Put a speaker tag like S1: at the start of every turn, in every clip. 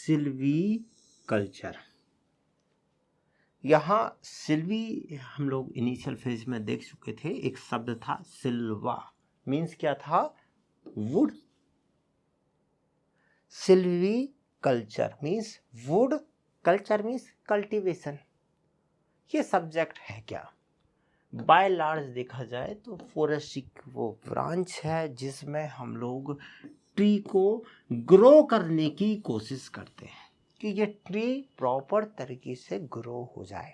S1: Silvi culture. यहाँ सिल्वी हम लोग इनिशियल फेज में देख चुके थे। एक शब्द था सिल्वा, मीन्स क्या था? Would. Silvi culture means would, culture means cultivation. ये सब्जेक्ट है क्या? बाय लार्ज देखा जाए तो फॉरेस्ट्री वो ब्रांच है जिसमें हम लोग ट्री को ग्रो करने की कोशिश करते हैं कि ये ट्री प्रॉपर तरीके से ग्रो हो जाए।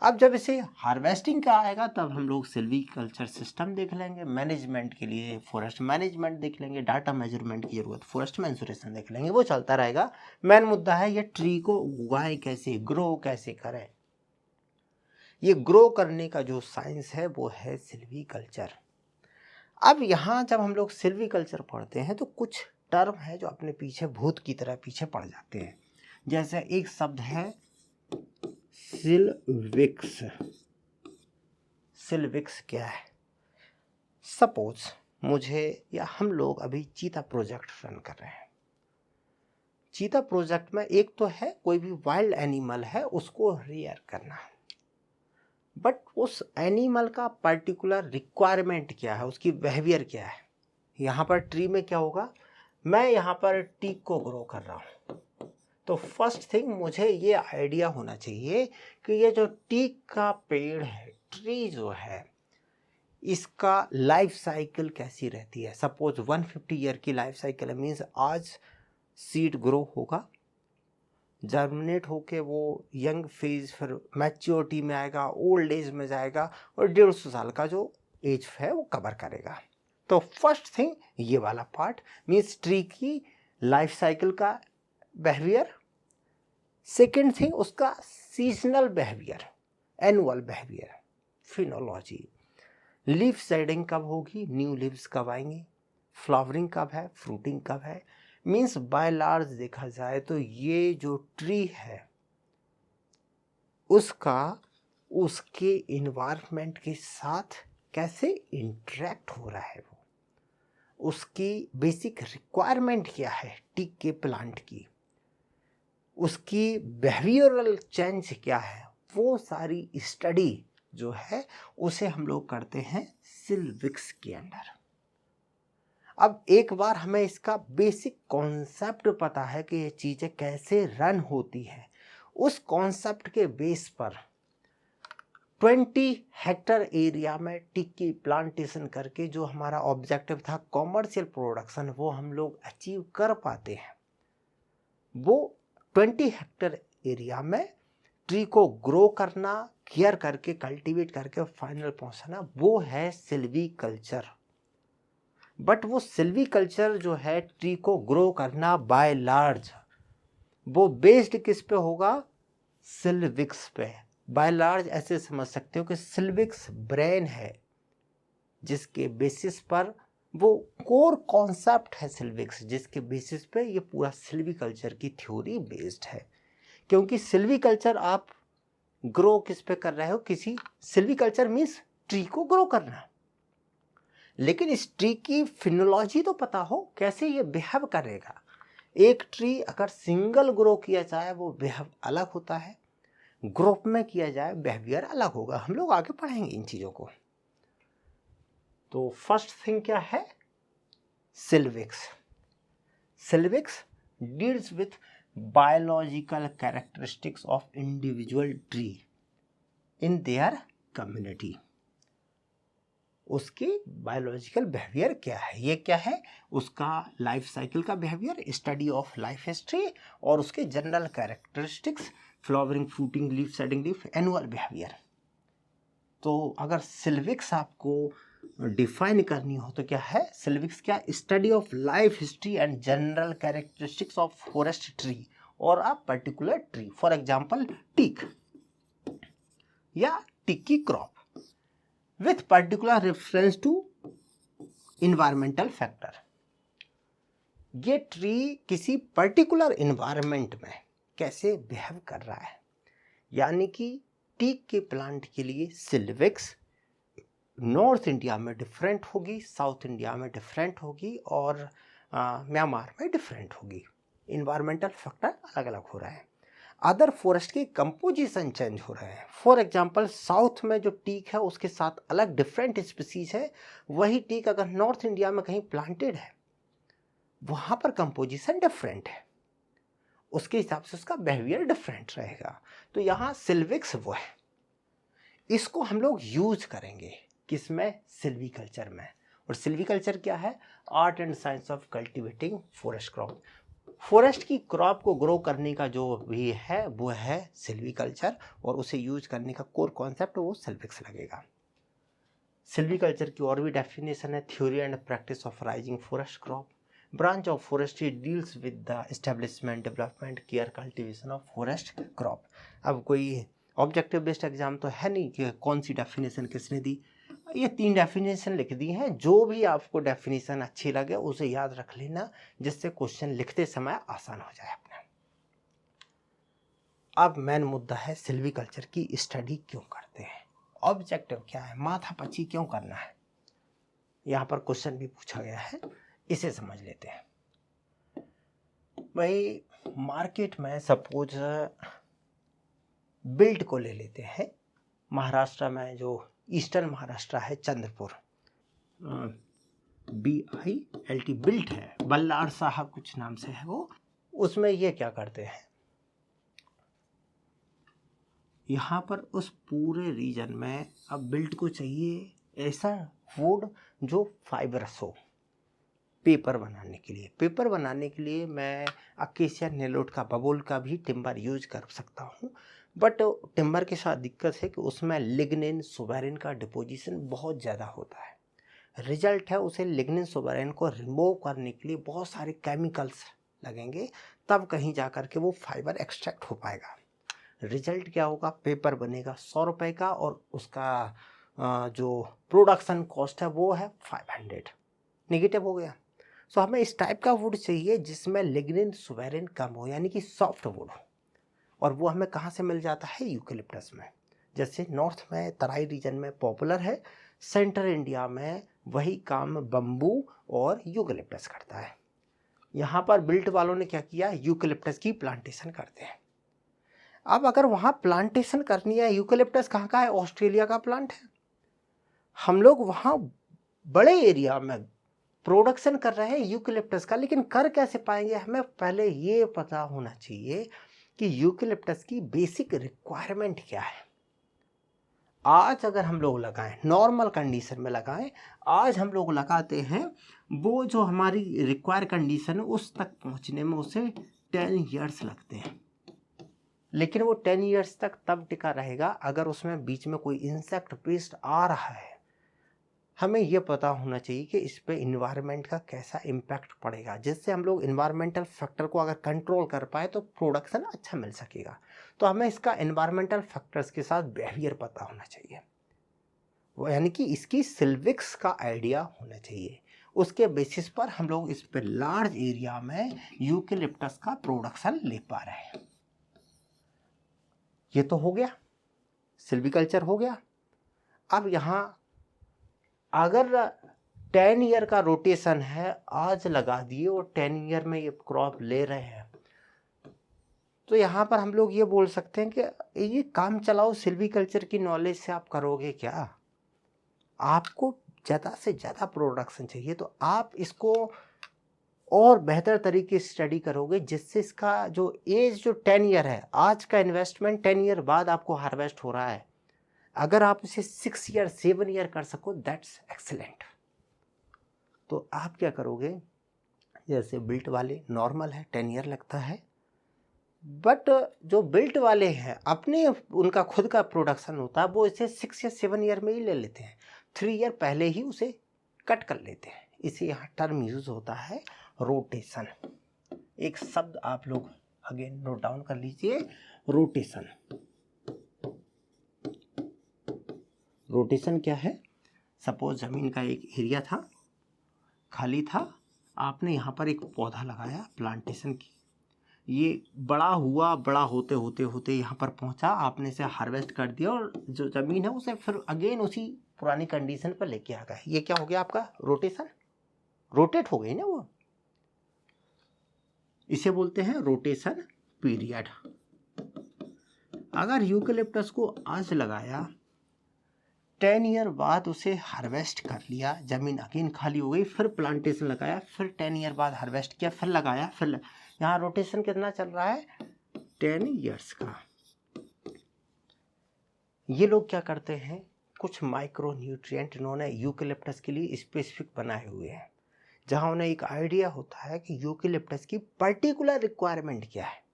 S1: अब जब इसे हार्वेस्टिंग का आएगा तब हम लोग सिल्वी कल्चर सिस्टम देख लेंगे। मैनेजमेंट के लिए फॉरेस्ट मैनेजमेंट देख लेंगे, डाटा मेजरमेंट की जरूरत, फॉरेस्ट मेंसुरेशन देख लेंगे, वो चलता रहेगा। मेन मुद्दा है ये ट्री को उगाए कैसे, ग्रो कैसे करें। ये ग्रो करने का जो साइंस है वो है सिल्वी कल्चर। अब यहाँ जब हम लोग सिल्वी कल्चर पढ़ते हैं तो कुछ टर्म है जो अपने पीछे भूत की तरह पीछे पड़ जाते हैं। जैसे एक शब्द है सिल्विक्स। सिल्विक्स क्या है? सपोज मुझे या हम लोग अभी चीता प्रोजेक्ट रन कर रहे हैं। चीता प्रोजेक्ट में एक तो है कोई भी वाइल्ड एनिमल है उसको रेयर करना, बट उस एनिमल का पर्टिकुलर रिक्वायरमेंट क्या है, उसकी बिहेवियर क्या है। यहाँ पर ट्री में क्या होगा? मैं यहाँ पर टीक को ग्रो कर रहा हूँ तो फर्स्ट थिंग मुझे ये आइडिया होना चाहिए कि ये जो टीक का पेड़ है, ट्री जो है, इसका लाइफ साइकिल कैसी रहती है। सपोज 150 ईयर की लाइफ साइकिल है, मीन्स आज सीड ग्रो होगा, जर्मिनेट होके वो यंग फेज फिर मैच्योरिटी में आएगा, ओल्ड एज में जाएगा और 150 साल का जो एज है वो कवर करेगा। तो फर्स्ट थिंग ये वाला पार्ट मीन्स ट्री की लाइफ साइकिल का बिहेवियर। सेकेंड थिंग उसका seasonal behaviour, annual behaviour, phenology. Leaf shedding कब होगी, न्यू लीव्स कब आएंगी, फ्लावरिंग कब है, फ्रूटिंग कब है। मीन्स बाय लार्ज देखा जाए तो ये जो ट्री है उसका उसके इन्वायरमेंट के साथ कैसे इंटरेक्ट हो रहा है, वो उसकी बेसिक रिक्वायरमेंट क्या है टीक के प्लांट की, उसकी बिहेवियरल चेंज क्या है, वो सारी स्टडी जो है उसे हम लोग करते हैं सिल्विक्स के अंदर। अब एक बार हमें इसका बेसिक कॉन्सेप्ट पता है कि ये चीज़ें कैसे रन होती है, उस कॉन्सेप्ट के बेस पर 20 हेक्टर एरिया में टीक की प्लांटेशन करके जो हमारा ऑब्जेक्टिव था कॉमर्शियल प्रोडक्शन, वो हम लोग अचीव कर पाते हैं। वो 20 हेक्टर एरिया में ट्री को ग्रो करना, केयर करके, कल्टीवेट करके फाइनल पहुंचना, वो है सिल्वी कल्चर। बट वो सिल्वी कल्चर जो है ट्री को ग्रो करना बाय लार्ज, वो बेस्ड किस पे होगा? सिल्विक्स पे। बाय लार्ज ऐसे समझ सकते हो कि सिल्विक्स ब्रेन है जिसके बेसिस पर वो कोर कॉन्सेप्ट है सिल्विक्स, जिसके बेसिस पे ये पूरा सिल्वी कल्चर की थ्योरी बेस्ड है। क्योंकि सिल्वी कल्चर आप ग्रो किस पे कर रहे हो? किसी सिल्वी कल्चर मीन्स ट्री को ग्रो करना, लेकिन इस ट्री की फिनोलॉजी तो पता हो, कैसे ये बिहेव करेगा। एक ट्री अगर सिंगल ग्रो किया जाए वो बिहेव अलग होता है, ग्रुप में किया जाए बिहेवियर अलग होगा। हम लोग आगे पढ़ेंगे इन चीज़ों को। तो फर्स्ट थिंग क्या है? Silvics. Silvics deals with biological characteristics of individual tree in their community. उसके बायोलॉजिकल बिहेवियर क्या है, ये क्या है? उसका लाइफ साइकिल का behaviour, study of life history और उसके general characteristics, flowering, fruiting, leaf shedding, leaf, annual behaviour. तो अगर सिल्विक्स आपको डिफाइन करनी हो तो क्या है? सिल्विक्स क्या? Study of life history and general characteristics of forest tree और a particular tree. For example teak या टीक की crop with particular reference to environmental factor। ये ट्री किसी पर्टिकुलर इन्वायरमेंट में कैसे बिहेव कर रहा है, यानी कि टीक के प्लांट के लिए सिल्विक्स नॉर्थ इंडिया में डिफरेंट होगी, साउथ इंडिया में डिफरेंट होगी और म्यांमार में डिफरेंट होगी। इन्वायरमेंटल फैक्टर अलग अलग हो रहे हैं। अदर फॉरेस्ट की कंपोजिशन चेंज हो रहे हैं। फॉर एग्जांपल साउथ में जो टीक है उसके साथ अलग डिफरेंट स्पीसीज है, वही टीक अगर नॉर्थ इंडिया में कहीं प्लांटेड है वहाँ पर कंपोजिशन डिफरेंट है, उसके हिसाब से उसका बिहेवियर डिफरेंट रहेगा। तो यहाँ सिल्विक्स वो है, इसको हम लोग यूज करेंगे किसमें, सिल्वीकल्चर में। और सिल्वीकल्चर क्या है, art and science of cultivating forest crop. Forest की क्रॉप को ग्रो करने का जो भी है वो है सिल्वीकल्चर, और उसे यूज करने का कोर कॉन्सेप्ट वो सिल्विक्स लगेगा। सिल्वीकल्चर की और भी डेफिनेशन है, theory and practice of rising forest crop, branch of forestry deals with the establishment, development, care, cultivation of forest crop. अब कोई ऑब्जेक्टिव बेस्ड एग्जाम तो है नहीं कि कौन सी डेफिनेशन किसने दी, ये 3 डेफिनेशन लिख दी हैं, जो भी आपको डेफिनेशन अच्छी लगे उसे याद रख लेना, जिससे क्वेश्चन लिखते समय आसान हो जाए अपना। अब मेन मुद्दा है सिल्वीकल्चर की स्टडी क्यों करते हैं, ऑब्जेक्टिव क्या है, माथापच्ची क्यों करना है, यहाँ पर क्वेश्चन भी पूछा गया है, इसे समझ लेते हैं। भाई मार्केट में सपोज बिल्ट को ले लेते हैं, महाराष्ट्र में जो ईस्टर्न महाराष्ट्र है, चंद्रपुर, BILT बिल्ट है, बल्लार साहब कुछ नाम से है वो। उसमें ये क्या करते हैं, यहाँ पर उस पूरे रीजन में अब बिल्ट को चाहिए ऐसा वुड जो फाइबरस हो पेपर बनाने के लिए। पेपर बनाने के लिए मैं अकेसिया नेलोट का, बबूल का भी टिम्बर यूज कर सकता हूँ, बट टिम्बर के साथ दिक्कत है कि उसमें लिग्निन सुबेरिन का डिपोजिशन बहुत ज़्यादा होता है। रिजल्ट है उसे लिग्निन सुबेरिन को रिमूव करने के लिए बहुत सारे केमिकल्स लगेंगे, तब कहीं जा कर के वो फाइबर एक्सट्रैक्ट हो पाएगा। रिजल्ट क्या होगा, पेपर बनेगा 100 रुपये का, और उसका जो प्रोडक्शन कॉस्ट है वो है 500, निगेटिव हो गया। सो हमें इस टाइप का वुड चाहिए जिसमें लिग्निन सुबेरिन कम हो, यानी कि सॉफ्ट वुड हो, और वो हमें कहाँ से मिल जाता है, यूकेलिप्टस में। जैसे नॉर्थ में तराई रीजन में पॉपुलर है, सेंट्रल इंडिया में वही काम बम्बू और यूकेलिप्टस करता है। यहाँ पर बिल्ट वालों ने क्या किया, यूकेलिप्टस की प्लांटेशन करते हैं। अब अगर वहाँ प्लांटेशन करनी है, यूकेलिप्टस कहाँ का है, ऑस्ट्रेलिया का प्लांट है, हम लोग वहाँ बड़े एरिया में प्रोडक्शन कर रहे हैं यूकेलिप्टस का, लेकिन कर कैसे पाएंगे, हमें पहले ये पता होना चाहिए कि यूकेलिप्टस की बेसिक रिक्वायरमेंट क्या है। आज अगर हम लोग लगाएं, नॉर्मल कंडीशन में लगाएं, आज हम लोग लगाते हैं, वो जो हमारी रिक्वायर कंडीशन है उस तक पहुंचने में उसे 10 ईयर्स लगते हैं, लेकिन वो 10 ईयर्स तक तब टिका रहेगा अगर उसमें बीच में कोई इंसेक्ट पेस्ट आ रहा है। हमें यह पता होना चाहिए कि इस पे इन्वायरमेंट का कैसा इम्पैक्ट पड़ेगा, जिससे हम लोग इन्वायरमेंटल फैक्टर को अगर कंट्रोल कर पाए तो प्रोडक्शन अच्छा मिल सकेगा। तो हमें इसका इन्वायरमेंटल फैक्टर्स के साथ बिहेवियर पता होना चाहिए, वो यानी कि इसकी सिल्विक्स का आइडिया होना चाहिए। उसके बेसिस पर हम लोग इस पे लार्ज एरिया में यूकेलिप्टस का प्रोडक्शन ले पा रहे हैं। ये तो हो गया, सिल्वीकल्चर हो गया। अब यहाँ अगर 10 ईयर का रोटेशन है, आज लगा दिए और 10 ईयर में ये क्रॉप ले रहे हैं, तो यहाँ पर हम लोग ये बोल सकते हैं कि ये काम चलाओ सिल्वीकल्चर की नॉलेज से आप करोगे क्या, आपको ज़्यादा से ज़्यादा प्रोडक्शन चाहिए, तो आप इसको और बेहतर तरीके से स्टडी करोगे, जिससे इसका जो एज जो 10 ईयर है, आज का इन्वेस्टमेंट 10 ईयर बाद आपको हार्वेस्ट हो रहा है, अगर आप इसे 6 ईयर 7 ईयर कर सको दैट्स एक्सीलेंट। तो आप क्या करोगे, जैसे बिल्ट वाले नॉर्मल है 10 ईयर लगता है, बट जो बिल्ट वाले हैं अपने उनका खुद का प्रोडक्शन होता है, वो इसे 6 या 7 ईयर में ही ले लेते हैं, 3 ईयर पहले ही उसे कट कर लेते हैं। इसे यहाँ टर्म यूज होता है रोटेशन। एक शब्द आप लोग अगेन नोट डाउन कर लीजिए, रोटेशन। रोटेशन क्या है, सपोज ज़मीन का एक एरिया था, खाली था, आपने यहाँ पर एक पौधा लगाया, प्लांटेशन की, ये बड़ा हुआ, बड़ा होते होते होते यहाँ पर पहुँचा, आपने इसे हार्वेस्ट कर दिया और जो ज़मीन है उसे फिर अगेन उसी पुरानी कंडीशन पर लेके आ गए। ये क्या हो गया आपका रोटेशन, रोटेट हो गई ना वो। इसे बोलते हैं रोटेशन पीरियड। अगर यूकेलिप्टस को आज लगाया, 10 ईयर बाद उसे हार्वेस्ट कर लिया, ज़मीन अगेन खाली हो गई, फिर प्लांटेशन लगाया, फिर 10 ईयर बाद हार्वेस्ट किया, फिर लगाया, फिर यहाँ रोटेशन कितना चल रहा है, 10 ईयर्स का। ये लोग क्या करते हैं, कुछ माइक्रो न्यूट्रिएंट इन्होंने यूकेलिप्टस के लिए स्पेसिफिक बनाए हुए हैं, जहाँ उन्हें एक आइडिया होता है कि यूकेलिप्टस की पर्टिकुलर रिक्वायरमेंट क्या है।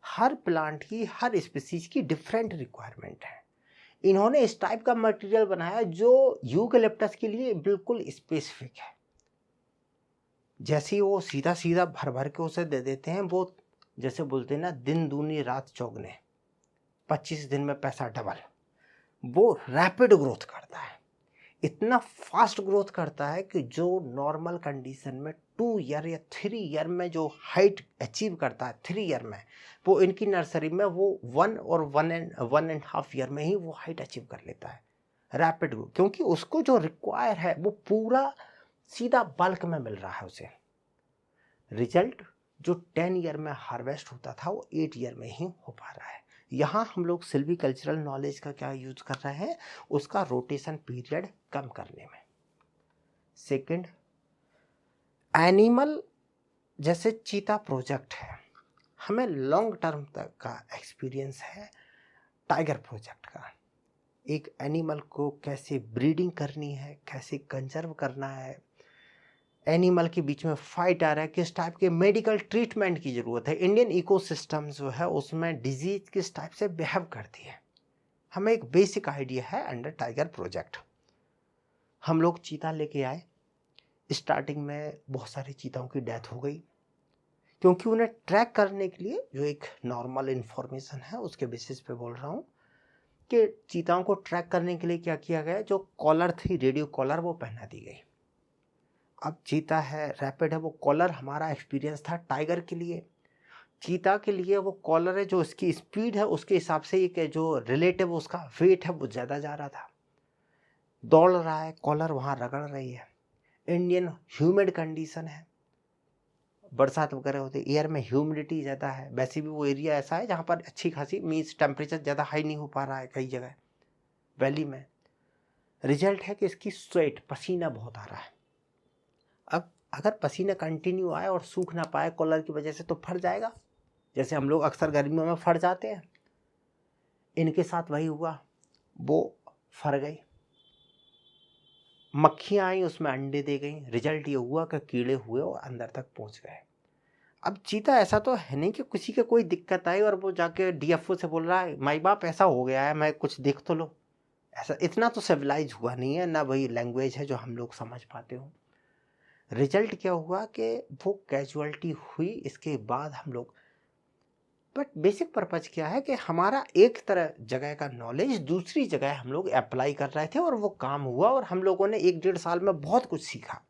S1: हर प्लांट की, हर स्पीसीज की डिफरेंट रिक्वायरमेंट है। इन्होंने इस टाइप का मटेरियल बनाया जो यूकेलिप्टस के लिए बिल्कुल स्पेसिफिक है। जैसे वो सीधा सीधा भर भर के उसे दे देते हैं, वो जैसे बोलते हैं ना, दिन दूनी रात चौगने, 25 दिन में पैसा डबल। वो रैपिड ग्रोथ करता है, इतना फास्ट ग्रोथ करता है कि जो नॉर्मल कंडीशन में 2 ईयर या 3 ईयर में जो हाइट अचीव करता है 3 ईयर में, वो इनकी नर्सरी में वो 1 और 1.5 ईयर में ही वो हाइट अचीव कर लेता है, रैपिड ग्रोथ। क्योंकि उसको जो रिक्वायर है वो पूरा सीधा बल्क में मिल रहा है उसे। रिजल्ट जो 10 ईयर में हार्वेस्ट होता था वो 8 ईयर में ही हो पा रहा है। यहाँ हम लोग सिल्वीकल्चरल नॉलेज का क्या यूज कर रहे हैं, उसका रोटेशन पीरियड कम करने में। सेकंड, एनिमल जैसे चीता प्रोजेक्ट है, हमें लॉन्ग टर्म तक का एक्सपीरियंस है टाइगर प्रोजेक्ट का। एक एनिमल को कैसे ब्रीडिंग करनी है, कैसे कंजर्व करना है, एनिमल के बीच में फाइट आ रहा है, किस टाइप के मेडिकल ट्रीटमेंट की ज़रूरत है, इंडियन इकोसिस्टम जो है उसमें डिजीज किस टाइप से बिहेव करती है, हमें एक बेसिक आइडिया है अंडर टाइगर प्रोजेक्ट। हम लोग चीता लेके आए, स्टार्टिंग में बहुत सारे चीताओं की डेथ हो गई, क्योंकि उन्हें ट्रैक करने के लिए जो एक नॉर्मल इन्फॉर्मेशन है उसके बेसिस पे बोल रहा हूँ कि चीताओं को ट्रैक करने के लिए क्या किया गया, जो कॉलर थी, रेडियो कॉलर, वो पहना दी गई। अब चीता है, रैपिड है, वो कॉलर हमारा एक्सपीरियंस था टाइगर के लिए। चीता के लिए वो कॉलर है, जो उसकी स्पीड है उसके हिसाब से ये जो रिलेटिव उसका वेट है वो ज़्यादा जा रहा था, दौड़ रहा है, कॉलर वहाँ रगड़ रही है। इंडियन ह्यूमिड कंडीशन है, बरसात वगैरह होती है, एयर में ह्यूमिडिटी ज़्यादा है, वैसे भी वो एरिया ऐसा है जहाँ पर अच्छी खासी मीन्स टेम्परेचर ज़्यादा हाई नहीं हो पा रहा है कई जगह वैली में। रिजल्ट है कि इसकी स्वेट, पसीना बहुत आ रहा है। अब अगर पसीना कंटिन्यू आए और सूख ना पाए कॉलर की वजह से तो फट जाएगा, जैसे हम लोग अक्सर गर्मियों में फट जाते हैं। इनके साथ वही हुआ, वो फर गई, मक्खियाँ आई उसमें अंडे दे गई, रिजल्ट ये हुआ कि कीड़े हुए और अंदर तक पहुँच गए। अब चीता ऐसा तो है नहीं कि किसी के कोई दिक्कत आई और वो जाके डीएफओ से बोल रहा है माई बाप ऐसा हो गया है, मैं कुछ देख तो लो। ऐसा इतना तो सिविलाइज हुआ नहीं है, ना वही लैंग्वेज है जो हम लोग समझ पाते हो। रिजल्ट क्या हुआ कि वो कैजुअलिटी हुई। इसके बाद हम लोग, बट बेसिक पर्पज क्या है कि हमारा एक तरह जगह का नॉलेज दूसरी जगह हम लोग अप्लाई कर रहे थे और वो काम हुआ और हम लोगों ने 1-1.5 साल में बहुत कुछ सीखा।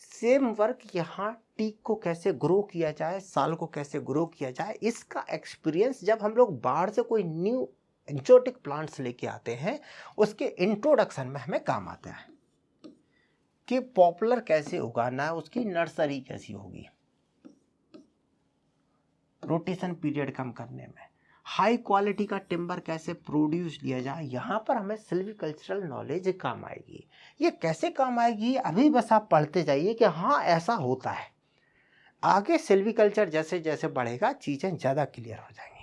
S1: सेम वर्क यहाँ टीक को कैसे ग्रो किया जाए, साल को कैसे ग्रो किया जाए, इसका एक्सपीरियंस जब हम लोग बाहर से कोई न्यू एक्जोटिक प्लांट्स लेके आते हैं उसके इंट्रोडक्शन में हमें काम आता है कि पॉपुलर कैसे उगाना है, उसकी नर्सरी कैसी होगी, रोटेशन पीरियड कम करने में, हाई क्वालिटी का टिम्बर कैसे प्रोड्यूस लिया जाए, यहाँ पर हमें सिल्वीकल्चरल नॉलेज काम आएगी। ये कैसे काम आएगी, अभी बस आप पढ़ते जाइए कि हाँ ऐसा होता है। आगे सिल्वीकल्चर जैसे जैसे बढ़ेगा चीज़ें ज़्यादा क्लियर हो जाएंगी।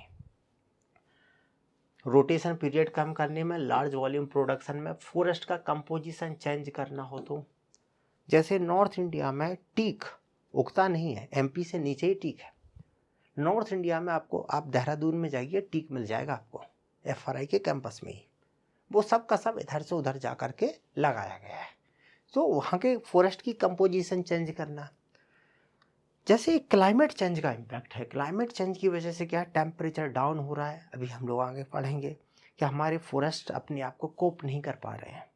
S1: रोटेशन पीरियड कम करने में, लार्ज वॉल्यूम प्रोडक्शन में, फॉरेस्ट का कंपोजिशन चेंज करना हो तो, जैसे नॉर्थ इंडिया में टीक उगता नहीं है, एमपी से नीचे ही टीक है। नॉर्थ इंडिया में आपको, आप देहरादून में जाइए, टीक मिल जाएगा आपको एफआरआई के कैंपस में ही। वो सब का सब इधर से उधर जा कर के लगाया गया है। तो वहाँ के फॉरेस्ट की कंपोजिशन चेंज करना, जैसे क्लाइमेट चेंज का इम्पैक्ट है। क्लाइमेट चेंज की वजह से क्या टेम्परेचर डाउन हो रहा है, अभी हम लोग आगे पढ़ेंगे कि हमारे फॉरेस्ट अपने आप को कोप नहीं कर पा रहे हैं।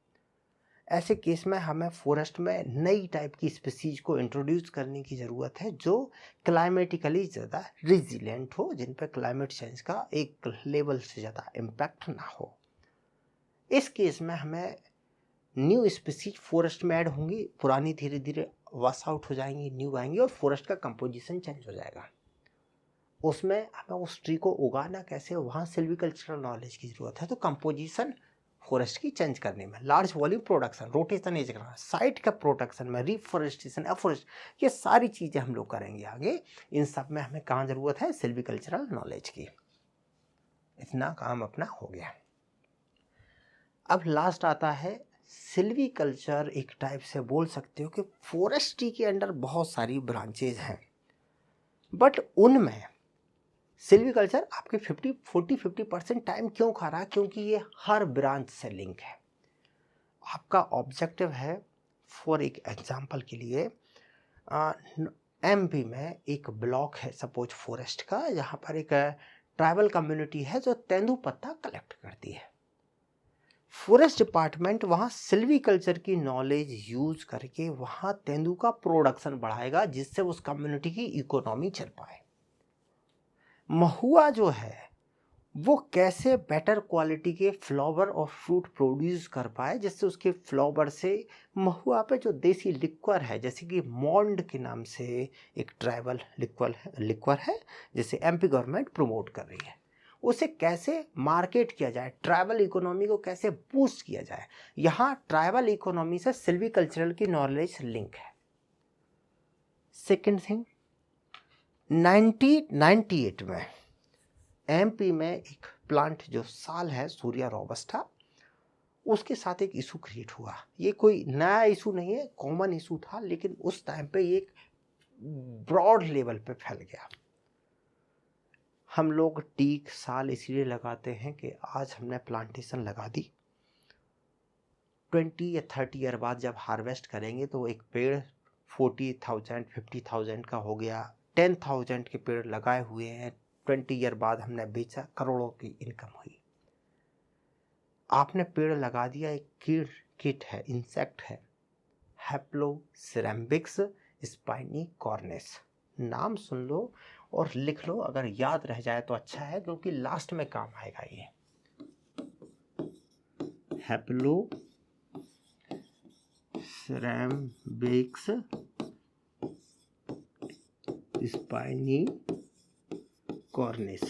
S1: ऐसे केस में हमें फॉरेस्ट में नई टाइप की स्पीसीज को इंट्रोड्यूस करने की ज़रूरत है जो क्लाइमेटिकली ज़्यादा रिजिलेंट हो, जिन पर क्लाइमेट चेंज का एक लेवल से ज़्यादा इम्पैक्ट ना हो। इस केस में हमें न्यू स्पीसीज फॉरेस्ट में ऐड होंगी, पुरानी धीरे धीरे वॉश आउट हो जाएंगी, न्यू आएंगी और फॉरेस्ट का कंपोजिशन चेंज हो जाएगा। उसमें हमें उस ट्री को उगाना कैसे, वहाँ सिल्वीकल्चरल नॉलेज की ज़रूरत है। तो कंपोजिशन फॉरेस्ट की चेंज करने में, large volume production, rotation age करना, साइट का प्रोटेक्शन में, रिफॉरेस्टेशन, एफॉरेस्ट, ये सारी चीज़ें हम लोग करेंगे आगे। इन सब में हमें कहाँ ज़रूरत है, सिल्वीकल्चरल नॉलेज की। इतना काम अपना हो गया। अब लास्ट आता है सिल्वीकल्चर। एक टाइप से बोल सकते हो कि फॉरेस्ट्री के अंडर बहुत सारी ब्रांचेज हैं, बट उनमें सिल्वीकल्चर आपके 50% टाइम क्यों खा रहा है, क्योंकि ये हर ब्रांच से लिंक है। आपका ऑब्जेक्टिव है, फॉर एक एग्जांपल के लिए, एमपी में एक ब्लॉक है सपोज फॉरेस्ट का, यहाँ पर एक ट्राइबल कम्युनिटी है जो तेंदुपत्ता कलेक्ट करती है। फॉरेस्ट डिपार्टमेंट वहाँ सिल्वीकल्चर की नॉलेज यूज करके वहाँ तेंदू का प्रोडक्शन बढ़ाएगा, जिससे उस कम्युनिटी की इकोनॉमी चल पाए। महुआ जो है वो कैसे बेटर क्वालिटी के फ्लावर और फ्रूट प्रोड्यूस कर पाए, जिससे उसके फ्लावर से महुआ पे जो देसी लिक्वर है, जैसे कि मॉन्ड के नाम से एक ट्राइबल लिक्वर है जिसे एमपी गवर्नमेंट प्रमोट कर रही है, उसे कैसे मार्केट किया जाए, ट्राइबल इकोनॉमी को कैसे बूस्ट किया जाए। यहाँ ट्राइबल इकोनॉमी से सिल्वीकल्चरल की नॉलेज लिंक है। सेकेंड थिंग, 1998 में एमपी में एक प्लांट जो साल है सूर्या रोबस्टा, उसके साथ एक इशू क्रिएट हुआ। ये कोई नया इशू नहीं है, कॉमन इशू था, लेकिन उस टाइम पे एक ब्रॉड लेवल पे फैल गया। हम लोग टीक साल इसलिए लगाते हैं कि आज हमने प्लांटेशन लगा दी, 20 या 30 ईयर बाद जब हार्वेस्ट करेंगे तो एक पेड़ 40,000 50,000 का हो गया। 10,000 के पेड़ लगाए हुए हैं, 20 ईयर बाद हमने बेचा, करोड़ों की इनकम हुई। आपने पेड़ लगा दिया, एक कीट है, इंसेक्ट है, हैप्लोसिरेम्बिक्स स्पाइनिकॉर्निस, नाम सुन लो और लिख लो, अगर याद रह जाए तो अच्छा है, क्योंकि लास्ट में काम आएगा। ये हैप्लोसिरेम्बिक्स स्पाइनिकॉर्निस,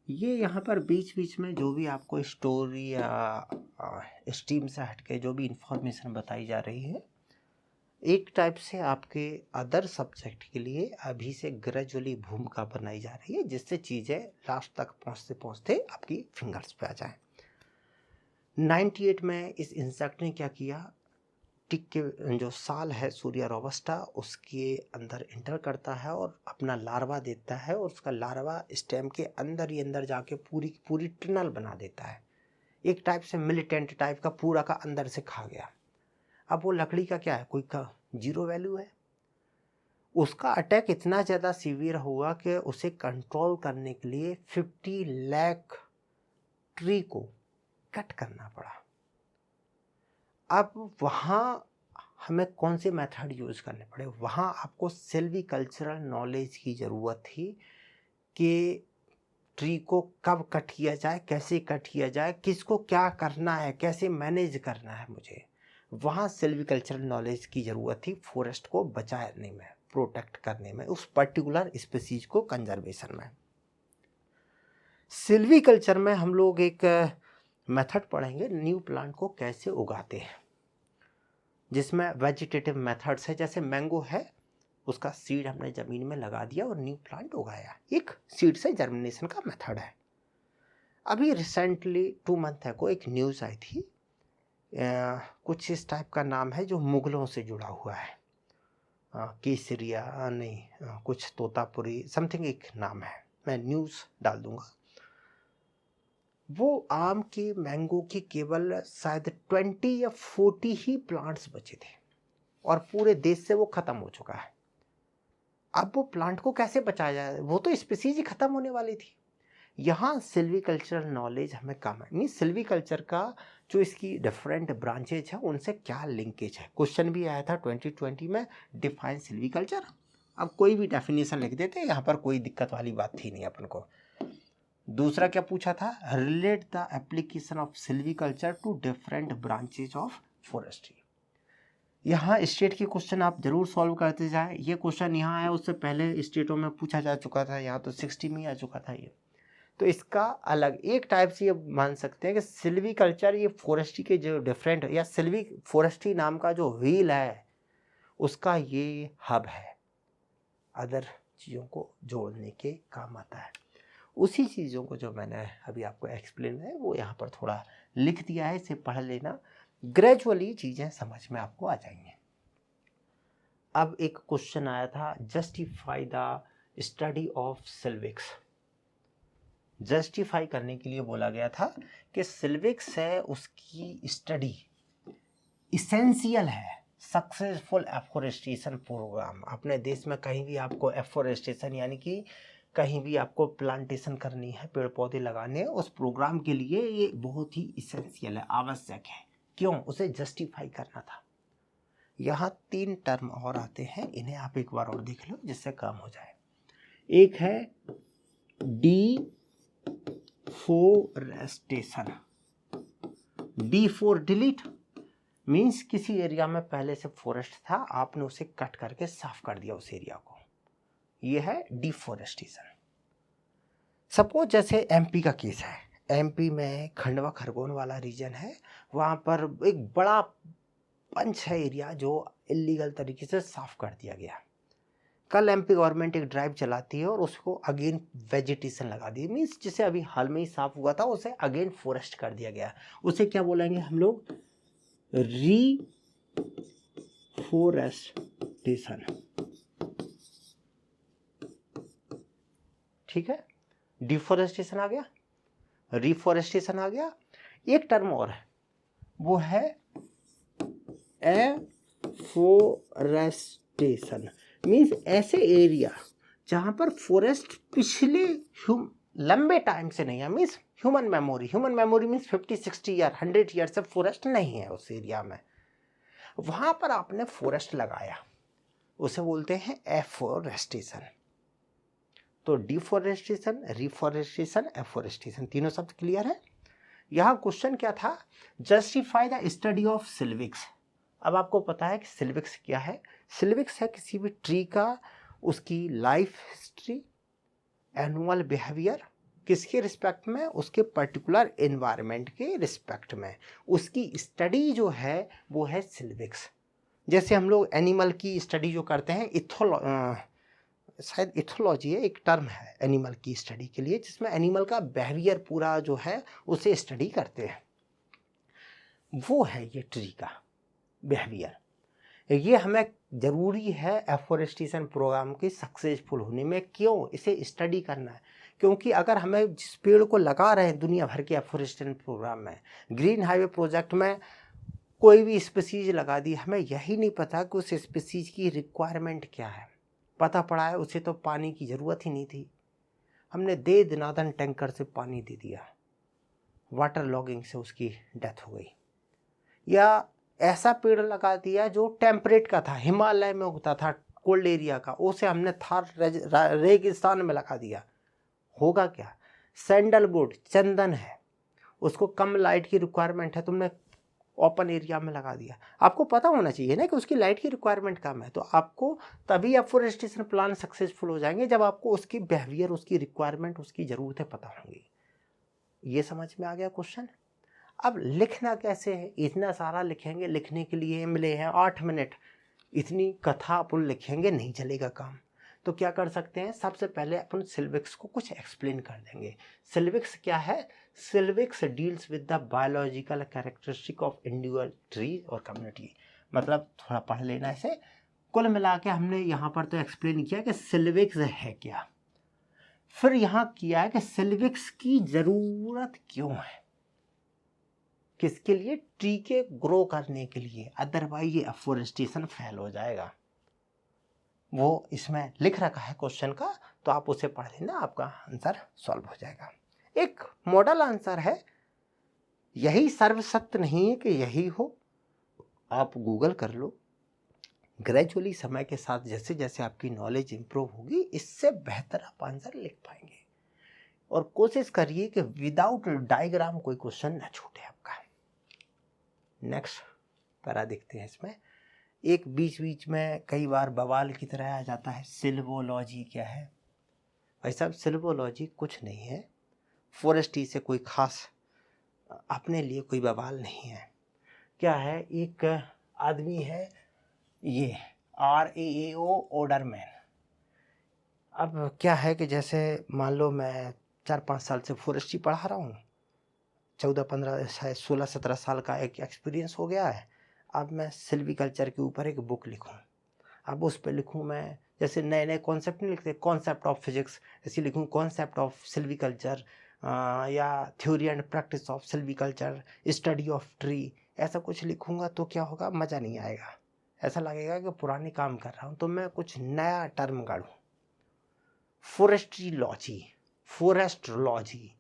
S1: ये यहाँ पर बीच बीच में जो भी आपको स्टोरी या स्ट्रीम से हटके जो भी इंफॉर्मेशन बताई जा रही है, एक टाइप से आपके अदर सब्जेक्ट के लिए अभी से ग्रेजुअली भूमिका बनाई जा रही है, जिससे चीज़ें लास्ट तक पहुँचते पहुँचते आपकी फिंगर्स पे आ जाए। 98 में इस इंसेक्ट ने क्या किया, टिक के जो साल है सूर्या रोबस्टा, उसके अंदर इंटर करता है और अपना लार्वा देता है, और उसका लार्वा स्टेम के अंदर ही अंदर जाके पूरी पूरी टनल बना देता है। एक टाइप से मिलिटेंट टाइप का पूरा का अंदर से खा गया। अब वो लकड़ी का क्या है, कोई का जीरो वैल्यू है। उसका अटैक इतना ज़्यादा सीवियर हुआ कि उसे कंट्रोल करने के लिए 50 लाख ट्री को कट करना पड़ा। अब वहाँ हमें कौन से मेथड यूज़ करने पड़े, वहाँ आपको सिल्वीकल्चरल नॉलेज की ज़रूरत थी कि ट्री को कब कट किया जाए, कैसे कट किया जाए, किसको क्या करना है, कैसे मैनेज करना है मुझे। वहाँ सिल्वीकल्चरल नॉलेज की ज़रूरत थी फॉरेस्ट को बचाने में, प्रोटेक्ट करने में, उस पर्टिकुलर स्पीसीज को कंजर्वेशन में। सिल्वीकल्चर में हम लोग एक मेथड पढ़ेंगे, न्यू प्लांट को कैसे उगाते हैं, जिसमें वेजिटेटिव मेथड्स है। जैसे मैंगो है, उसका सीड हमने ज़मीन में लगा दिया और न्यू प्लांट उगाया, एक सीड से जर्मिनेशन का मेथड है। अभी रिसेंटली 2 मंथ को एक न्यूज़ आई थी, कुछ इस टाइप का नाम है जो मुग़लों से जुड़ा हुआ है, केसरिया नहीं, कुछ तोतापुरी समथिंग एक नाम है, मैं न्यूज़ डाल दूँगा। वो आम की, मैंगो की केवल शायद 20 या 40 ही प्लांट्स बचे थे और पूरे देश से वो ख़त्म हो चुका है। अब वो प्लांट को कैसे बचाया जाए, वो तो स्पीसीज ही ख़त्म होने वाली थी। यहाँ सिल्वीकल्चरल नॉलेज हमें कम है। मीन सिल्वीकल्चर का जो इसकी डिफरेंट ब्रांचेज है उनसे क्या लिंकेज है। क्वेश्चन भी आया था 2020 में, डिफाइन सिल्वीकल्चर। अब कोई भी डेफिनेशन लिख देते, यहाँ पर कोई दिक्कत वाली बात थी नहीं अपन को। दूसरा क्या पूछा था, relate the application of silviculture to different branches of forestry. यहाँ स्टेट के क्वेश्चन आप जरूर सॉल्व करते जाए। ये क्वेश्चन यहाँ है, उससे पहले स्टेटों में पूछा जा चुका था, यहाँ तो 60 में आ चुका था ये। तो इसका अलग एक टाइप से ये मान सकते हैं कि सिल्वीकल्चर ये फॉरेस्ट्री के जो डिफरेंट या सिल्वी फॉरेस्ट्री नाम का जो व्हील है उसका ये हब है, अदर चीज़ों को जोड़ने के काम आता है। उसी चीज़ों को जो मैंने अभी आपको एक्सप्लेन है वो यहाँ पर थोड़ा लिख दिया है, इसे पढ़ लेना, ग्रेजुअली चीज़ें समझ में आपको आ जाएंगी। अब एक क्वेश्चन आया था, justify the study of silvics. Justify करने के लिए बोला गया था कि सिल्विक्स है उसकी स्टडी इसेंशियल है सक्सेसफुल एफोरेस्टेशन प्रोग्राम। अपने देश में कहीं भी आपको एफोरेस्टेशन यानी कि कहीं भी आपको प्लांटेशन करनी है, पेड़ पौधे लगाने हैं, उस प्रोग्राम के लिए ये बहुत ही इसेंशियल है, आवश्यक है। क्यों? उसे जस्टिफाई करना था। यहाँ 3 टर्म और आते हैं, इन्हें आप एक बार और देख लो जिससे काम हो जाए। एक है deforestation. D for delete, means किसी एरिया में पहले से फॉरेस्ट था, आपने उसे कट करके साफ कर दिया उस एरिया को, ये है डिफोरेस्टेशन। सपोज जैसे एमपी का केस है, एमपी में खंडवा खरगोन वाला रीजन है, वहाँ पर एक बड़ा पंच है एरिया जो इलीगल तरीके से साफ कर दिया गया। कल एमपी गवर्नमेंट एक ड्राइव चलाती है और उसको अगेन वेजिटेशन लगा दी, मीन्स जिसे अभी हाल में ही साफ हुआ था उसे अगेन फॉरेस्ट कर दिया गया। उसे क्या बोलेंगे हम लोग? रीफोरेस्टेशन। ठीक है, डिफोरेस्टेशन आ गया, रिफोरेस्टेशन आ गया। एक टर्म और है, वो है एफोरेस्टेशन। मीन्स ऐसे एरिया जहां पर फॉरेस्ट पिछले लंबे टाइम से नहीं है, means human memory means 50-60 year 100 year से फॉरेस्ट नहीं है उस एरिया में, वहां पर आपने फॉरेस्ट लगाया, उसे बोलते हैं एफोरेस्टेशन। तो डिफोरेस्टेशन, रिफोरेस्टेशन, एफोरेस्टेशन, तीनों शब्द क्लियर है। यहाँ क्वेश्चन क्या था? Justify the study of silvics. अब आपको पता है कि सिल्विक्स क्या है। सिल्विक्स है किसी भी ट्री का, उसकी लाइफ हिस्ट्री, एनुअल बिहेवियर, किसके रिस्पेक्ट में? उसके पर्टिकुलर एनवायरनमेंट के रिस्पेक्ट में उसकी स्टडी जो है वो है सिल्विक्स। जैसे हम लोग एनिमल की स्टडी जो करते हैं, शायद इथोलॉजी है, एक टर्म है एनिमल की स्टडी के लिए, जिसमें एनिमल का बिहेवियर पूरा जो है उसे स्टडी करते हैं, वो है ये ट्री का बिहेवियर। ये हमें ज़रूरी है एफोरेस्टेशन प्रोग्राम के सक्सेसफुल होने में। क्यों इसे स्टडी करना है? क्योंकि अगर हमें जिस पेड़ को लगा रहे हैं दुनिया भर के एफोरेस्टेशन प्रोग्राम में, ग्रीन हाईवे प्रोजेक्ट में कोई भी स्पीसीज लगा दी, हमें यही नहीं पता कि उस स्पीसीज की रिक्वायरमेंट क्या है। पता पड़ा है उसे तो पानी की ज़रूरत ही नहीं थी, हमने दे दनादन टैंकर से पानी दे दिया, वाटर लॉगिंग से उसकी डेथ हो गई। या ऐसा पेड़ लगा दिया जो टेम्परेट का था, हिमालय में उगता था, कोल्ड एरिया का, उसे हमने थार रेगिस्तान में लगा दिया, होगा क्या? सैंडलवुड, चंदन है, उसको कम लाइट की रिक्वायरमेंट है, तुमने ओपन एरिया में लगा दिया। आपको पता होना चाहिए ना कि उसकी लाइट की रिक्वायरमेंट कम है, तो आपको तभी एफोरेस्टेशन प्लान सक्सेसफुल हो जाएंगे जब आपको उसकी बिहेवियर, उसकी रिक्वायरमेंट, उसकी ज़रूरतें पता होंगी। ये समझ में आ गया क्वेश्चन? अब लिखना कैसे है? इतना सारा लिखेंगे, लिखने के लिए मिले हैं 8 मिनट, इतनी कथा अपन लिखेंगे नहीं चलेगा काम। तो क्या कर सकते हैं? सबसे पहले अपन सिल्विक्स को कुछ एक्सप्लेन कर देंगे। सिल्विक्स क्या है? Silvics deals with the biological characteristic of individual tree और कम्युनिटी। मतलब थोड़ा पढ़ लेना इसे। कुल मिला के हमने यहाँ पर तो एक्सप्लेन किया कि सिल्विक्स है क्या, फिर यहाँ किया है कि सिल्विक्स की ज़रूरत क्यों है, किसके लिए? ट्री के ग्रो करने के लिए, अदरवाइज ये एफोरेस्टेशन फेल हो जाएगा। वो इसमें लिख रखा है क्वेश्चन का, तो आप उसे पढ़ लेना, आपका आंसर सॉल्व हो जाएगा। एक मॉडल आंसर है, यही सर्वसत्य नहीं है कि यही हो, आप गूगल कर लो। ग्रेजुअली समय के साथ जैसे जैसे आपकी नॉलेज इंप्रूव होगी, इससे बेहतर आप आंसर लिख पाएंगे। और कोशिश करिए कि विदाउट डायग्राम कोई क्वेश्चन न छूटे आपका। नेक्स्ट पैरा देखते हैं इसमें। एक बीच बीच में कई बार बवाल की तरह आ जाता है, सिल्वोलॉजी क्या है? भाई साहब, सिल्वोलॉजी कुछ नहीं है, फॉरेस्ट्री से कोई खास अपने लिए कोई बवाल नहीं है। क्या है, एक आदमी है ये RAAO ओडरमैन। अब क्या है कि जैसे मान लो मैं 4-5 साल से फॉरेस्ट्री पढ़ा रहा हूँ, 14-15 शायद 16-17 साल का एक एक्सपीरियंस हो गया है। अब मैं सिल्वीकल्चर के ऊपर एक बुक लिखूँ, अब उस पर लिखूँ मैं, जैसे नए नए कॉन्सेप्ट नहीं लिखते, कॉन्सेप्ट ऑफ फिजिक्स, ऐसे लिखूँ कॉन्सेप्ट ऑफ सिल्वीकल्चर, या theory and practice of silviculture, study of tree, ऐसा कुछ लिखूँगा तो क्या होगा, मज़ा नहीं आएगा। ऐसा लगेगा कि पुराने काम कर रहा हूँ। तो मैं कुछ नया टर्म गाड़ूँ, फॉरेस्ट्रीलॉजी, फॉरेस्ट्रोलॉजी,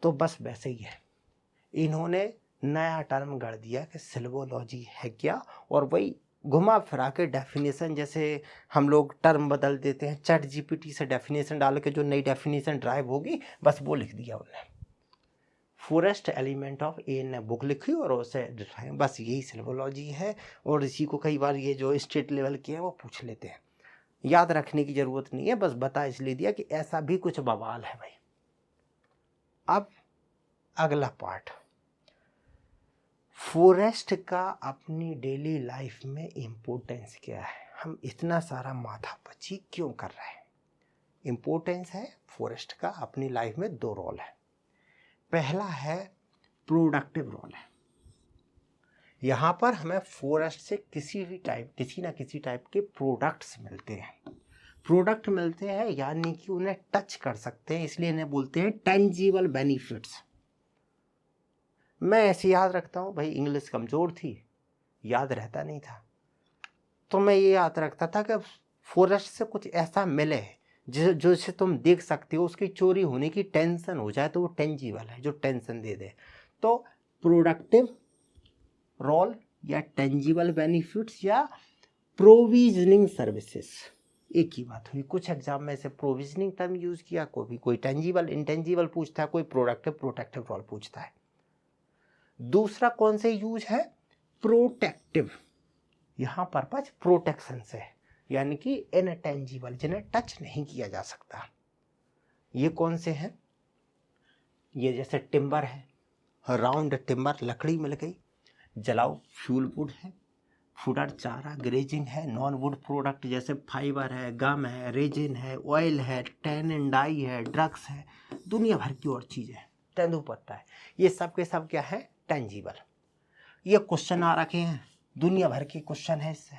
S1: तो बस वैसे ही है। इन्होंने नया टर्म गढ़ दिया कि सिल्वोलॉजी है क्या, और वही घुमा फिरा के डेफिनेशन, जैसे हम लोग टर्म बदल देते हैं, चैट GPT से डेफिनेशन डाल के जो नई डेफिनेशन ड्राइव होगी बस वो लिख दिया उन्होंने। फॉरेस्ट एलिमेंट ऑफ ए ने बुक लिखी और उसे बस यही सिल्वोलॉजी है। और इसी को कई बार ये जो स्टेट लेवल के हैं वो पूछ लेते हैं, याद रखने की ज़रूरत नहीं है, बस बता इसलिए दिया कि ऐसा भी कुछ बवाल है भाई। अब अगला पार्ट, फॉरेस्ट का अपनी डेली लाइफ में इम्पोर्टेंस क्या है, हम इतना सारा माथापच्ची क्यों कर रहे हैं? इम्पोर्टेंस है फॉरेस्ट का अपनी लाइफ में 2 रोल है। पहला है प्रोडक्टिव रोल है। यहाँ पर हमें फॉरेस्ट से किसी ना किसी टाइप के प्रोडक्ट्स मिलते हैं। प्रोडक्ट मिलते हैं यानी कि उन्हें टच कर सकते हैं, इसलिए इन्हें बोलते हैं टेंजिबल बेनिफिट्स। मैं ऐसे याद रखता हूँ भाई, इंग्लिश कमज़ोर थी, याद रहता नहीं था, तो मैं ये याद रखता था कि फॉरेस्ट से कुछ ऐसा मिले जिसे तुम देख सकते हो, उसकी चोरी होने की टेंशन हो जाए तो वो टेंजिबल है, जो टेंशन दे दे। तो प्रोडक्टिव रोल या टेंजिबल बेनिफिट्स या प्रोविजनिंग सर्विसेज, एक ही बात हुई। कुछ एग्जाम में से प्रोविजनिंग टर्म यूज़ किया, कोई टेंजिबल इंटेंजिबल पूछता है, कोई प्रोडक्टिव रोल पूछता है। दूसरा कौन से यूज है, प्रोटेक्टिव, यहाँ पर्पज प्रोटेक्शन से, यानी कि इनटेंजिबल, जिन्हें टच नहीं किया जा सकता। ये कौन से हैं? ये जैसे टिम्बर है, राउंड टिम्बर, लकड़ी मिल गई, जलाओ फ्यूल वुड है, फूडर चारा ग्रेजिंग है, नॉन वुड प्रोडक्ट जैसे फाइबर है, गम है, रेजिन है, ऑयल है, टैनिन डाई है, ड्रग्स है, दुनिया भर की और चीज़ें, तेंदुपत्ता है, ये सब के सब क्या है, टेंजिबल। ये क्वेश्चन आ रखे हैं, दुनिया भर के क्वेश्चन है इससे,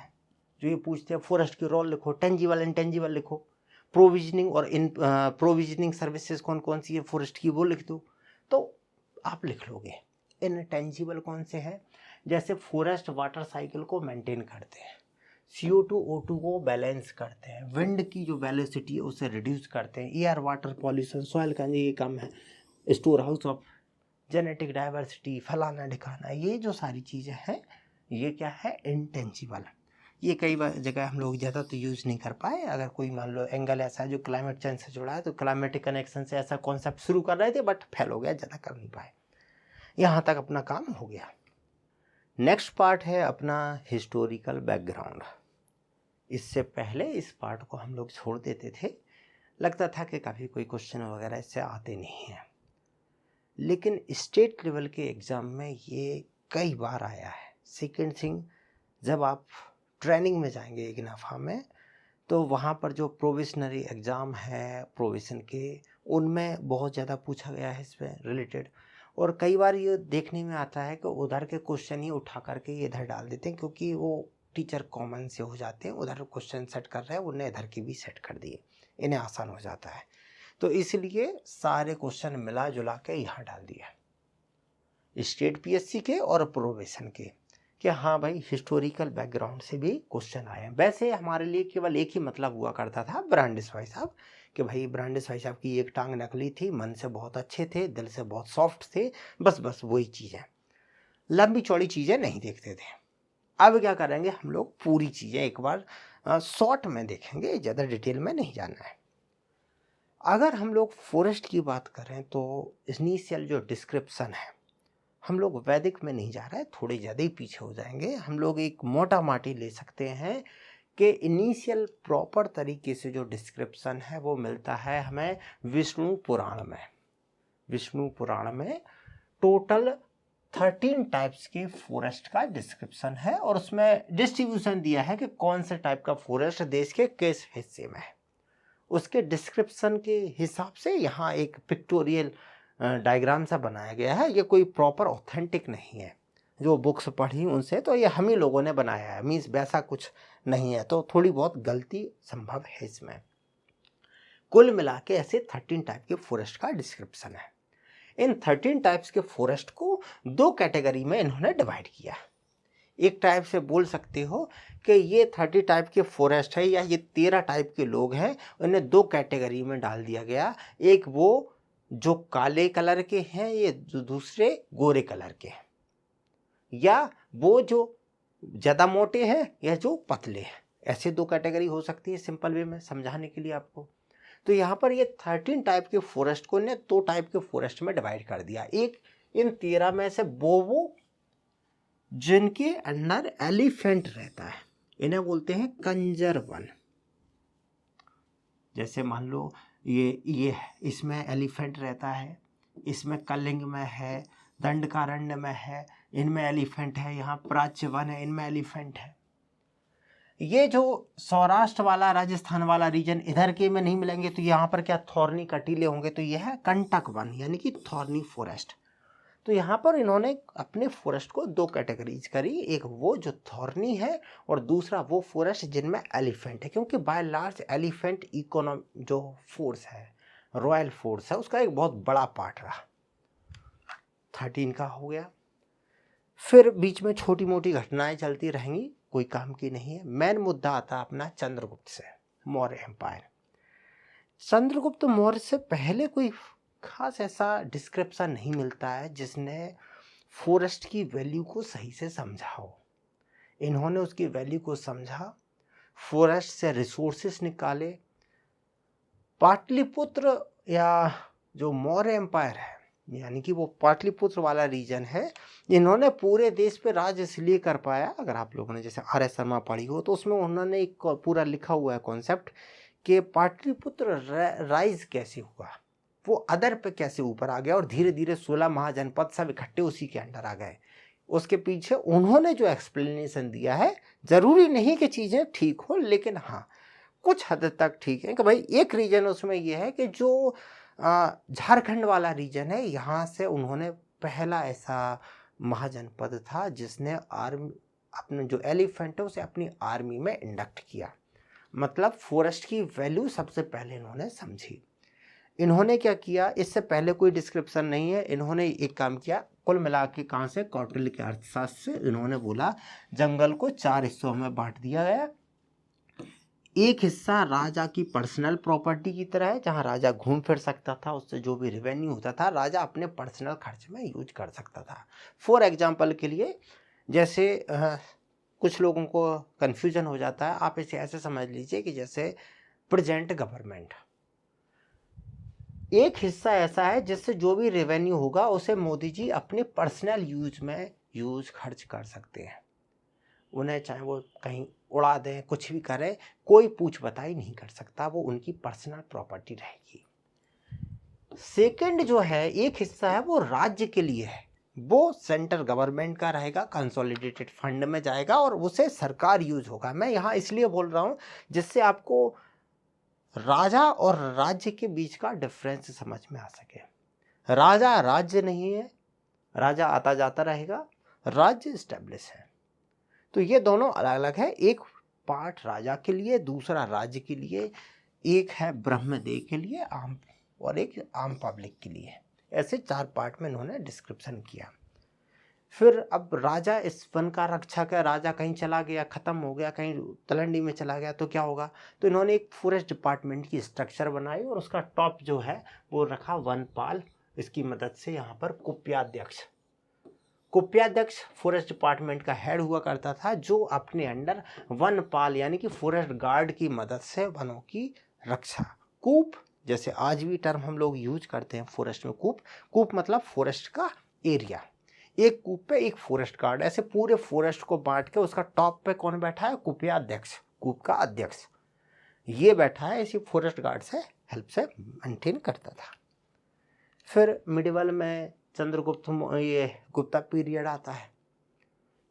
S1: जो ये पूछते हैं फॉरेस्ट की रोल लिखो, टेंजिबल इंटेंजिबल लिखो, प्रोविजनिंग और इन प्रोविजनिंग सर्विसेज कौन कौन सी है फॉरेस्ट की वो लिख दो, तो आप लिख लोगे। इनटेंजिबल कौन से हैं, जैसे फॉरेस्ट वाटर साइकिल को मेंटेन करते हैं, CO2 O2 को बैलेंस करते हैं, विंड की जो वेलोसिटी है उसे रिड्यूस करते हैं, एयर वाटर पॉल्यूशन, सॉइल का ये कम है, store house of genetic diversity, फलाना ढिकाना, ये जो सारी चीज़ें हैं ये क्या है, इंटेंजिबल। ये कई बार जगह हम लोग ज़्यादा तो यूज़ नहीं कर पाए। अगर कोई मान लो एंगल ऐसा है जो क्लाइमेट चेंज से जुड़ा है, तो क्लाइमेटिक कनेक्शन से ऐसा कॉन्सेप्ट शुरू कर रहे थे बट फेल हो गया, ज़्यादा कर नहीं पाए। यहाँ तक अपना काम हो गया। नेक्स्ट पार्ट है अपना हिस्टोरिकल बैकग्राउंड। इससे पहले इस पार्ट को हम लोग छोड़ देते थे, लगता था कि काफ़ी कोई क्वेश्चन वगैरह इससे आते नहीं हैं, लेकिन स्टेट लेवल के एग्ज़ाम में ये कई बार आया है। सेकेंड थिंग, जब आप ट्रेनिंग में जाएंगे एक नफ़ा में, तो वहाँ पर जो प्रोविशनरी एग्ज़ाम है प्रोविज़न के, उनमें बहुत ज़्यादा पूछा गया है इससे रिलेटेड। और कई बार ये देखने में आता है कि उधर के क्वेश्चन ही उठा करके ये इधर डाल देते हैं, क्योंकि वो टीचर कॉमन से हो जाते हैं, उधर क्वेश्चन सेट कर रहे हैं, उन्हें इधर की भी सेट कर दिए, इन्हें आसान हो जाता है, तो इसलिए सारे क्वेश्चन मिला जुला के यहाँ डाल दिया, स्टेट PSC के और प्रोबेशन के, कि हाँ भाई हिस्टोरिकल बैकग्राउंड से भी क्वेश्चन आए हैं। वैसे हमारे लिए केवल एक ही मतलब हुआ करता था, ब्रांडिस भाई साहब, कि ब्रांडिस भाई साहब की एक टांग नकली थी, मन से बहुत अच्छे थे, दिल से बहुत सॉफ्ट थे, बस वही चीज़ें, लंबी चौड़ी चीज़ें नहीं देखते थे। अब क्या करेंगे हम लोग, पूरी चीज़ें एक बार शॉर्ट में देखेंगे, ज़्यादा डिटेल में नहीं जानना है। अगर हम लोग फॉरेस्ट की बात करें तो इनिशियल जो डिस्क्रिप्शन है, हम लोग वैदिक में नहीं जा रहे हैं, थोड़े ज़्यादा ही पीछे हो जाएंगे। हम लोग एक मोटा माटी ले सकते हैं कि इनिशियल प्रॉपर तरीके से जो डिस्क्रिप्शन है वो मिलता है हमें विष्णु पुराण में। विष्णु पुराण में टोटल 13 टाइप्स के फॉरेस्ट का डिस्क्रिप्शन है और उसमें डिस्ट्रीब्यूशन दिया है कि कौन से टाइप का फॉरेस्ट देश के किस हिस्से में है। उसके डिस्क्रिप्शन के हिसाब से यहाँ एक पिक्टोरियल डायग्राम सा बनाया गया है। ये कोई प्रॉपर ऑथेंटिक नहीं है, जो बुक्स पढ़ी उनसे तो ये हम ही लोगों ने बनाया है, मीन्स वैसा कुछ नहीं है, तो थोड़ी बहुत गलती संभव है इसमें। कुल मिला के ऐसे 13 टाइप के फॉरेस्ट का डिस्क्रिप्शन है। इन 13 टाइप्स के फॉरेस्ट को 2 कैटेगरी में इन्होंने डिवाइड किया। एक टाइप से बोल सकते हो कि ये 30 टाइप के फॉरेस्ट है या ये 13 टाइप के लोग हैं, उन्हें 2 कैटेगरी में डाल दिया गया। एक वो जो काले कलर के हैं, ये दूसरे गोरे कलर के हैं, या वो जो ज़्यादा मोटे हैं या जो पतले हैं। ऐसे 2 कैटेगरी हो सकती है सिंपल वे में समझाने के लिए आपको। तो यहाँ पर ये 13 टाइप के फॉरेस्ट को ने 2 टाइप के फॉरेस्ट में डिवाइड कर दिया। एक इन 13 में से वो जिनके अंदर एलिफेंट रहता है, इन्हें बोलते हैं कंजर वन। जैसे मान लो ये इसमें एलिफेंट रहता है, इसमें कलिंग में है, दंडकारण्य में है, इनमें एलिफेंट है, यहाँ प्राच्य वन है, इनमें एलिफेंट है। ये जो सौराष्ट्र वाला राजस्थान वाला रीजन इधर के में नहीं मिलेंगे, तो यहाँ पर क्या थॉर्नी कटीले होंगे, तो यह है कंटक वन यानी कि थॉर्नी फॉरेस्ट। तो यहाँ पर इन्होंने अपने फॉरेस्ट को 2 कैटेगरीज करी, एक वो जो थॉर्नी है और दूसरा वो फॉरेस्ट जिनमें एलिफेंट है, क्योंकि बाय लार्ज एलिफेंट इकोनॉमी जो फोर्स है, रॉयल फोर्स है, उसका एक बहुत बड़ा पार्ट रहा। 13 का हो गया। फिर बीच में छोटी मोटी घटनाएं चलती रहेंगी, कोई काम की नहीं है। मेन मुद्दा आता अपना चंद्रगुप्त से, मौर्य एम्पायर। चंद्रगुप्त मौर्य से पहले कोई खास ऐसा डिस्क्रिप्शन नहीं मिलता है जिसने फॉरेस्ट की वैल्यू को सही से समझा हो। इन्होंने उसकी वैल्यू को समझा, फॉरेस्ट से रिसोर्सेस निकाले। पाटलिपुत्र या जो मौर्य एम्पायर है, यानी कि वो पाटलिपुत्र वाला रीजन है, इन्होंने पूरे देश पे राज इसलिए कर पाया। अगर आप लोगों ने जैसे आर एस शर्मा पढ़ी हो तो उसमें उन्होंने एक पूरा लिखा हुआ है कॉन्सेप्ट कि पाटलिपुत्र राइज कैसे हुआ, वो अदर पे कैसे ऊपर आ गया और धीरे धीरे 16 महाजनपद सब इकट्ठे उसी के अंडर आ गए। उसके पीछे उन्होंने जो एक्सप्लेनेशन दिया है, जरूरी नहीं कि चीज़ें ठीक हो, लेकिन हाँ कुछ हद तक ठीक है कि भाई एक रीजन उसमें यह है कि जो झारखंड वाला रीजन है, यहाँ से उन्होंने पहला ऐसा महाजनपद था जिसने आर्मी अपने जो एलिफेंट है उसे अपनी आर्मी में इंडक्ट किया। मतलब फॉरेस्ट की वैल्यू सबसे पहले इन्होंने समझी। इन्होंने क्या किया, इससे पहले कोई डिस्क्रिप्शन नहीं है, इन्होंने एक काम किया, कुल मिला के कहाँ से, कौटिल्य के अर्थशास्त्र से। इन्होंने बोला जंगल को 4 हिस्सों में बांट दिया गया। एक हिस्सा राजा की पर्सनल प्रॉपर्टी की तरह है, जहाँ राजा घूम फिर सकता था, उससे जो भी रेवेन्यू होता था राजा अपने पर्सनल खर्च में यूज कर सकता था। फॉर एग्जाम्पल के लिए, जैसे कुछ लोगों को कन्फ्यूजन हो जाता है, आप इसे ऐसे समझ लीजिए कि जैसे प्रेजेंट गवर्नमेंट एक हिस्सा ऐसा है जिससे जो भी रेवेन्यू होगा उसे मोदी जी अपने पर्सनल यूज में खर्च कर सकते हैं। उन्हें चाहे वो कहीं उड़ा दें, कुछ भी करें, कोई पूछ बताई नहीं कर सकता, वो उनकी पर्सनल प्रॉपर्टी रहेगी। सेकंड जो है, एक हिस्सा है वो राज्य के लिए है, वो सेंट्रल गवर्नमेंट का रहेगा, कंसोलिडेटेड फंड में जाएगा और उसे सरकार यूज होगा। मैं यहाँ इसलिए बोल रहा हूँ जिससे आपको राजा और राज्य के बीच का डिफरेंस समझ में आ सके। राजा राज्य नहीं है, राजा आता जाता रहेगा, राज्य स्टेब्लिश है। तो ये दोनों अलग अलग है, एक पार्ट राजा के लिए, दूसरा राज्य के लिए, एक है ब्रह्मदेव के लिए आम और एक आम पब्लिक के लिए। ऐसे 4 पार्ट में इन्होंने डिस्क्रिप्शन किया। फिर अब राजा इस वन का रक्षक है, राजा कहीं चला गया, ख़त्म हो गया, कहीं तलंडी में चला गया तो क्या होगा, तो इन्होंने एक फॉरेस्ट डिपार्टमेंट की स्ट्रक्चर बनाई और उसका टॉप जो है वो रखा वनपाल। इसकी मदद से यहाँ पर कुप्याध्यक्ष फॉरेस्ट डिपार्टमेंट का हेड हुआ करता था, जो अपने अंडर वनपाल यानी कि फॉरेस्ट गार्ड की मदद से वनों की रक्षा। कूप, जैसे आज भी टर्म हम लोग यूज करते हैं फॉरेस्ट में, कूप मतलब फॉरेस्ट का एरिया। एक कूप पे एक फॉरेस्ट गार्ड, ऐसे पूरे फॉरेस्ट को बांट के उसका टॉप पे कौन बैठा है, कूपिया अध्यक्ष, कूप का अध्यक्ष, ये बैठा है, इसी फॉरेस्ट गार्ड से हेल्प से मेंटेन करता था। फिर मिडिवल में चंद्रगुप्त, ये गुप्ता पीरियड आता है।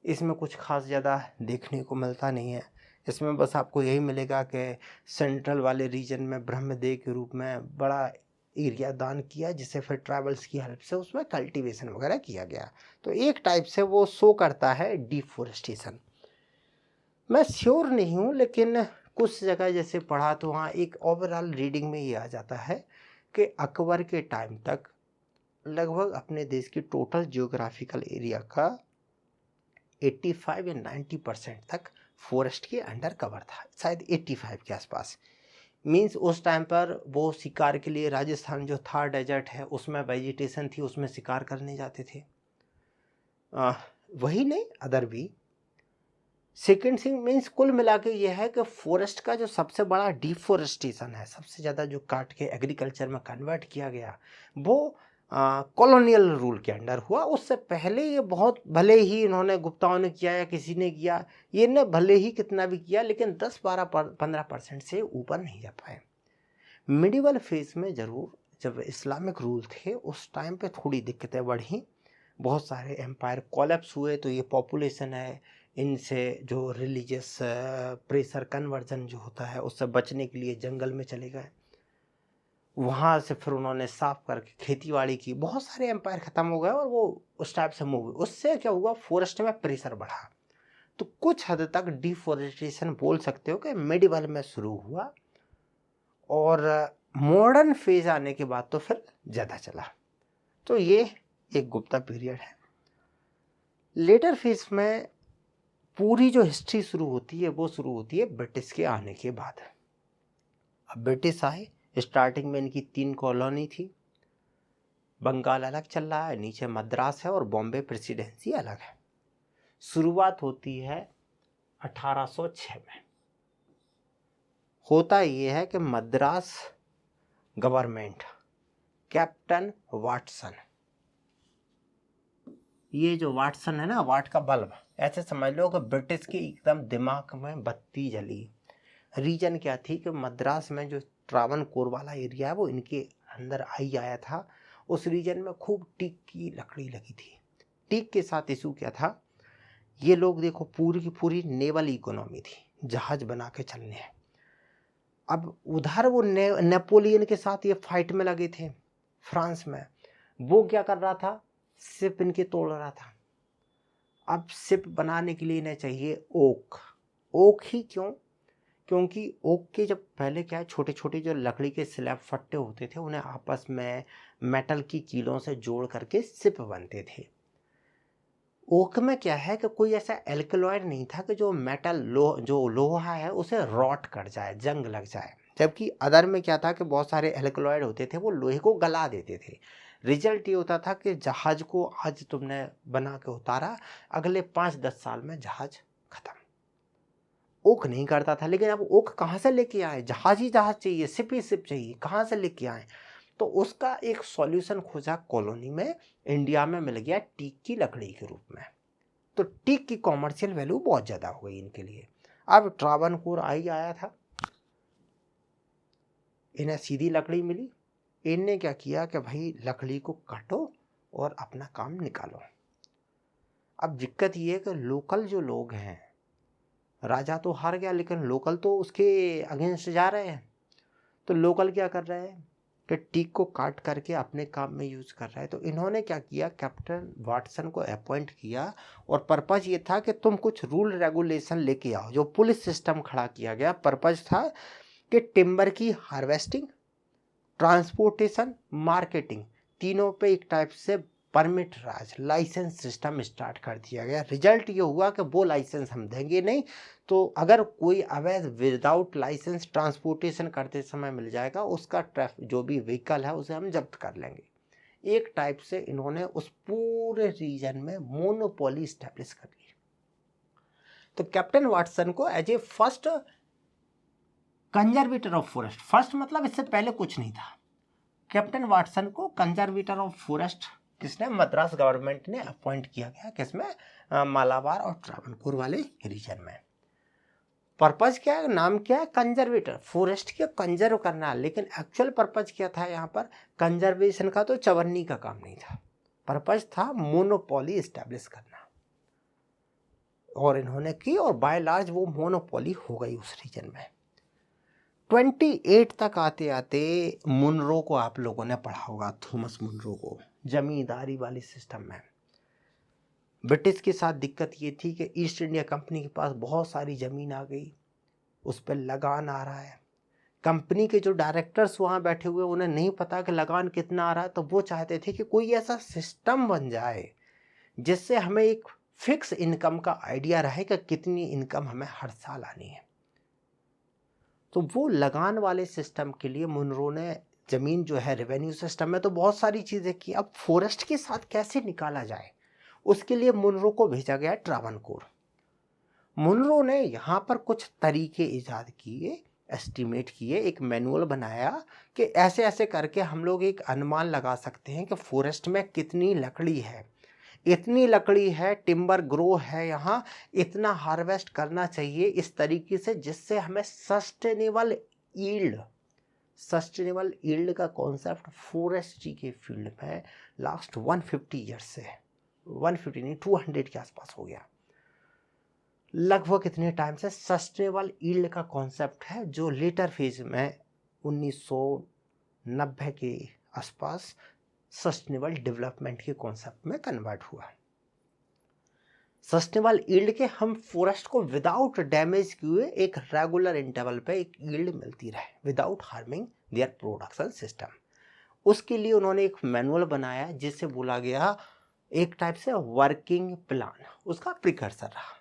S1: इसमें कुछ खास ज़्यादा देखने को मिलता नहीं है। इसमें बस आपको यही मिलेगा कि सेंट्रल वाले रीजन में ब्रह्मदेव के रूप में बड़ा एरिया दान किया, जिससे फिर ट्रैवल्स की हेल्प से उसमें कल्टीवेशन वगैरह किया गया। तो एक टाइप से वो शो करता है डिफोरेस्टेशन। मैं श्योर नहीं हूँ, लेकिन कुछ जगह जैसे पढ़ा तो वहाँ एक ओवरऑल रीडिंग में ये आ जाता है कि अकबर के टाइम तक लगभग अपने देश की टोटल जियोग्राफिकल एरिया का 85 या 90% तक फॉरेस्ट के अंडर कवर था, शायद 85 के आसपास। मीन्स उस टाइम पर वो शिकार के लिए, राजस्थान जो था डेजर्ट है उसमें वेजिटेशन थी, उसमें शिकार करने जाते थे। वही नहीं, अदर भी। सेकेंड थिंग मीन्स कुल मिला के ये है कि फॉरेस्ट का जो सबसे बड़ा डिफॉरेस्टेशन है, सबसे ज़्यादा जो काट के एग्रीकल्चर में कन्वर्ट किया गया, वो कॉलोनियल रूल के अंडर हुआ। उससे पहले ये बहुत, भले ही इन्होंने गुप्ताओं ने किया या किसी ने किया, ये ने भले ही कितना भी किया, लेकिन 10-12-15% से ऊपर नहीं जा पाए। मिडिवल फेज में ज़रूर जब इस्लामिक रूल थे उस टाइम पे थोड़ी दिक्कतें बढ़ी, बहुत सारे एम्पायर कोलैप्स हुए। तो ये पॉपुलेशन है, इनसे जो रिलीजियस प्रेशर कन्वर्जन जो होता है उससे बचने के लिए जंगल में चले गए। वहाँ से फिर उन्होंने साफ करके खेतीबाड़ी की, बहुत सारे एम्पायर ख़त्म हो गए और वो उस टाइप से मूव हुए। उससे क्या हुआ, फॉरेस्ट में प्रेशर बढ़ा। तो कुछ हद तक डिफॉरेस्टेशन बोल सकते हो कि मिडिवल में शुरू हुआ, और मॉडर्न फेज आने के बाद तो फिर ज़्यादा चला। तो ये एक गुप्ता पीरियड है। लेटर फेज में पूरी जो हिस्ट्री शुरू होती है वो शुरू होती है ब्रिटिश के आने के बाद। अब ब्रिटिश आए, स्टार्टिंग में इनकी 3 कॉलोनी थी। बंगाल अलग चल रहा है, नीचे मद्रास है और बॉम्बे प्रेसिडेंसी अलग है। शुरुआत होती है 1806 में। होता ये है कि मद्रास गवर्नमेंट, कैप्टन वाटसन, ये जो वाटसन है ना, वाट का बल्ब, ऐसे समझ लो कि ब्रिटिश के एकदम दिमाग में बत्ती जली। रीजन क्या थी कि मद्रास में जो ट्रावनकोर वाला एरिया है वो इनके अंदर आया था। उस रीजन में खूब टीक की लकड़ी लगी थी। टीक के साथ इशू क्या था, ये लोग देखो पूरी की पूरी नेवल इकोनॉमी थी, जहाज बना के चलने हैं। अब उधर वो नेपोलियन के साथ ये फाइट में लगे थे फ्रांस में। वो क्या कर रहा था, शिप इनके तोड़ रहा था। अब शिप बनाने के लिए इन्हें चाहिए ओक। ओक ही क्यों, क्योंकि ओक के जब पहले क्या है, छोटे छोटे जो लकड़ी के स्लैब फट्टे होते थे उन्हें आपस में मेटल की कीलों से जोड़ करके शिप बनते थे। ओक में क्या है कि कोई ऐसा एल्कलॉयड नहीं था कि जो मेटल जो लोहा है उसे रॉट कर जाए, जंग लग जाए। जबकि अदर में क्या था कि बहुत सारे एल्कलॉयड होते थे, वो लोहे को गला देते थे। रिजल्ट ये होता था कि जहाज को आज तुमने बना के उतारा, अगले 5-10 साल में जहाज खत्म। ओक नहीं करता था। लेकिन अब ओक कहाँ से लेके आए, जहाज ही जहाज चाहिए, सिप ही सिप चाहिए, कहाँ से लेके आए। तो उसका एक सॉल्यूशन खोजा कॉलोनी में, इंडिया में मिल गया टीक की लकड़ी के रूप में। तो टीक की कॉमर्शियल वैल्यू बहुत ज़्यादा हो गई इनके लिए। अब ट्रावनकोर आया था, इन्हें सीधी लकड़ी मिली। इनने क्या किया कि भाई लकड़ी को काटो और अपना काम निकालो। अब दिक्कत ये है कि लोकल जो लोग हैं, राजा तो हार गया लेकिन लोकल तो उसके अगेंस्ट जा रहे हैं। तो लोकल क्या कर रहे हैं कि टीक को काट करके अपने काम में यूज़ कर रहा है। तो इन्होंने क्या किया, कैप्टन वाटसन को अपॉइंट किया, और पर्पज़ ये था कि तुम कुछ रूल रेगुलेशन लेके आओ। जो पुलिस सिस्टम खड़ा किया गया, पर्पज़ था कि टिम्बर की हार्वेस्टिंग, ट्रांसपोर्टेशन, मार्केटिंग, तीनों पे एक टाइप से परमिट राज, लाइसेंस सिस्टम स्टार्ट कर दिया गया। रिजल्ट ये हुआ कि वो लाइसेंस हम देंगे नहीं, तो अगर कोई अवैध विदाउट लाइसेंस ट्रांसपोर्टेशन करते समय मिल जाएगा, उसका जो भी व्हीकल है उसे हम जब्त कर लेंगे। एक टाइप से इन्होंने उस पूरे रीजन में मोनोपोली स्टैब्लिश कर ली। तो कैप्टन वाटसन को as a first conservator of forest, first मतलब इससे पहले कुछ नहीं था, कैप्टन वाटसन को कंजर्वेटर ऑफ फॉरेस्ट किसने, मद्रास गवर्नमेंट ने अपॉइंट किया गया, किसमें, मालाबार और ट्रावणकोर वाले रीजन में। पर्पज क्या है, नाम क्या है, कंजर्वेटर, फॉरेस्ट के कंजर्व करना। लेकिन एक्चुअल पर्पज क्या था यहाँ पर, कंजर्वेशन का तो चवन्नी का काम नहीं था, पर्पज था मोनोपोली एस्टैब्लिश करना, और इन्होंने की, और बाय लार्ज वो मोनोपोली हो गई उस रीजन में। 28 तक आते आते मुनरो को आप लोगों ने पढ़ा होगा, थॉमस मुनरो को, जमींदारी वाली सिस्टम में। ब्रिटिश के साथ दिक्कत ये थी कि ईस्ट इंडिया कंपनी के पास बहुत सारी ज़मीन आ गई, उस पर लगान आ रहा है। कंपनी के जो डायरेक्टर्स वहाँ बैठे हुए, उन्हें नहीं पता कि लगान कितना आ रहा है, तो वो चाहते थे कि कोई ऐसा सिस्टम बन जाए जिससे हमें एक फिक्स इनकम का आइडिया रहे कि कितनी इनकम हमें हर साल आनी है। तो वो लगान वाले सिस्टम के लिए मुनरो ने ज़मीन जो है रेवेन्यू सिस्टम में तो बहुत सारी चीज़ें की, अब फॉरेस्ट के साथ कैसे निकाला जाए, उसके लिए मुनरो को भेजा गया ट्रावणकोर। मुनरो ने यहाँ पर कुछ तरीके ईजाद किए, एस्टिमेट किए, एक मैनुअल बनाया कि ऐसे ऐसे करके हम लोग एक अनुमान लगा सकते हैं कि फॉरेस्ट में कितनी लकड़ी है, इतनी लकड़ी है, टिम्बर ग्रो है यहाँ, इतना हार्वेस्ट करना चाहिए इस तरीके से जिससे हमें सस्टेनेबल ईल्ड का कॉन्सेप्ट फॉरेस्ट्री के फील्ड में लास्ट 150 ईयर्स से, 150 नहीं 200 के आसपास हो गया, लगभग इतने टाइम से सस्टेनेबल ईल्ड का कॉन्सेप्ट है, जो लेटर फेज में 1990 के आसपास सस्टेनेबल डेवलपमेंट के कॉन्सेप्ट में कन्वर्ट हुआ। सस्टेनेबल ईल्ड के हम फॉरेस्ट को विदाउट डैमेज किए एक रेगुलर इंटरवल पे एक ईल्ड मिलती रहे without harming their production system. उसके लिए उन्होंने एक मैनुअल बनाया जिसे बोला गया एक टाइप से वर्किंग प्लान, उसका प्रिकर्सर रहा।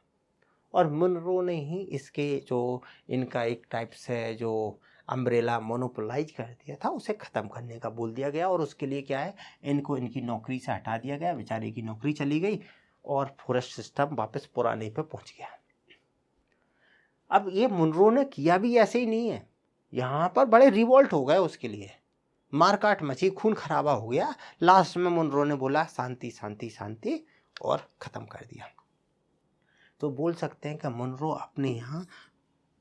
S1: और मुनरो ने ही इसके जो इनका एक टाइप से जो अम्ब्रेला मोनोपोलाइज कर दिया था उसे ख़त्म करने का बोल दिया गया, और उसके लिए क्या है, इनको इनकी नौकरी से हटा दिया गया, बेचारे की नौकरी चली गई और फॉरेस्ट सिस्टम वापस पुराने पे पहुंच गया। अब ये मुनरो ने किया भी ऐसे ही नहीं है, यहाँ पर बड़े रिवोल्ट हो गए, उसके लिए मारकाट मची, खून खराबा हो गया। लास्ट में मुनरो ने बोला शांति शांति शांति और ख़त्म कर दिया। तो बोल सकते हैं कि मुनरो अपने यहाँ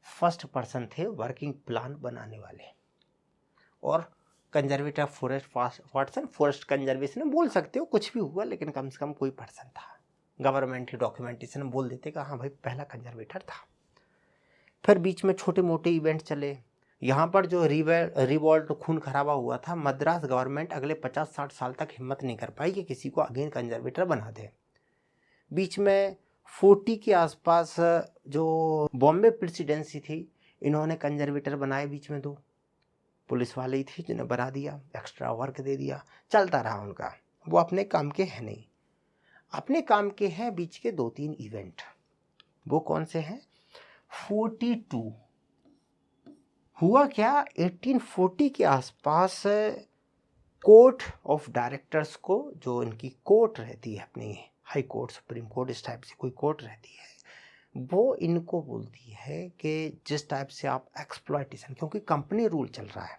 S1: फर्स्ट पर्सन थे वर्किंग प्लान बनाने वाले, और कंजर्वेटर फॉरेस्ट कंजर्वेशन बोल सकते हो, कुछ भी हुआ लेकिन कम से कम कोई पर्सन था। गवर्नमेंट की डॉक्यूमेंटेशन बोल देते कि हाँ भाई पहला कंजर्वेटर था। फिर बीच में छोटे मोटे इवेंट चले, यहाँ पर जो रिवॉल्ट खून खराबा हुआ था, मद्रास गवर्नमेंट अगले 50-60 साल तक हिम्मत नहीं कर पाई कि किसी को अगेन कंजर्वेटर बना दे। बीच में 40 के आसपास जो बॉम्बे प्रेसिडेंसी थी, इन्होंने कंजर्वेटर बनाए बीच में, 2 पुलिस वाले ही थे जिन्हें बना दिया, एक्स्ट्रा वर्क दे दिया, चलता रहा उनका। वो अपने काम के हैं नहीं, अपने काम के हैं बीच के 2-3 इवेंट। वो कौन से हैं? 42 हुआ क्या, 1840 के आसपास कोर्ट ऑफ डायरेक्टर्स को, जो इनकी कोर्ट रहती है अपनी हाई कोर्ट, सुप्रीम कोर्ट, इस टाइप से कोई कोर्ट रहती है, वो इनको बोलती है कि जिस टाइप से आप एक्सप्लॉयटेशन, क्योंकि कंपनी रूल चल रहा है,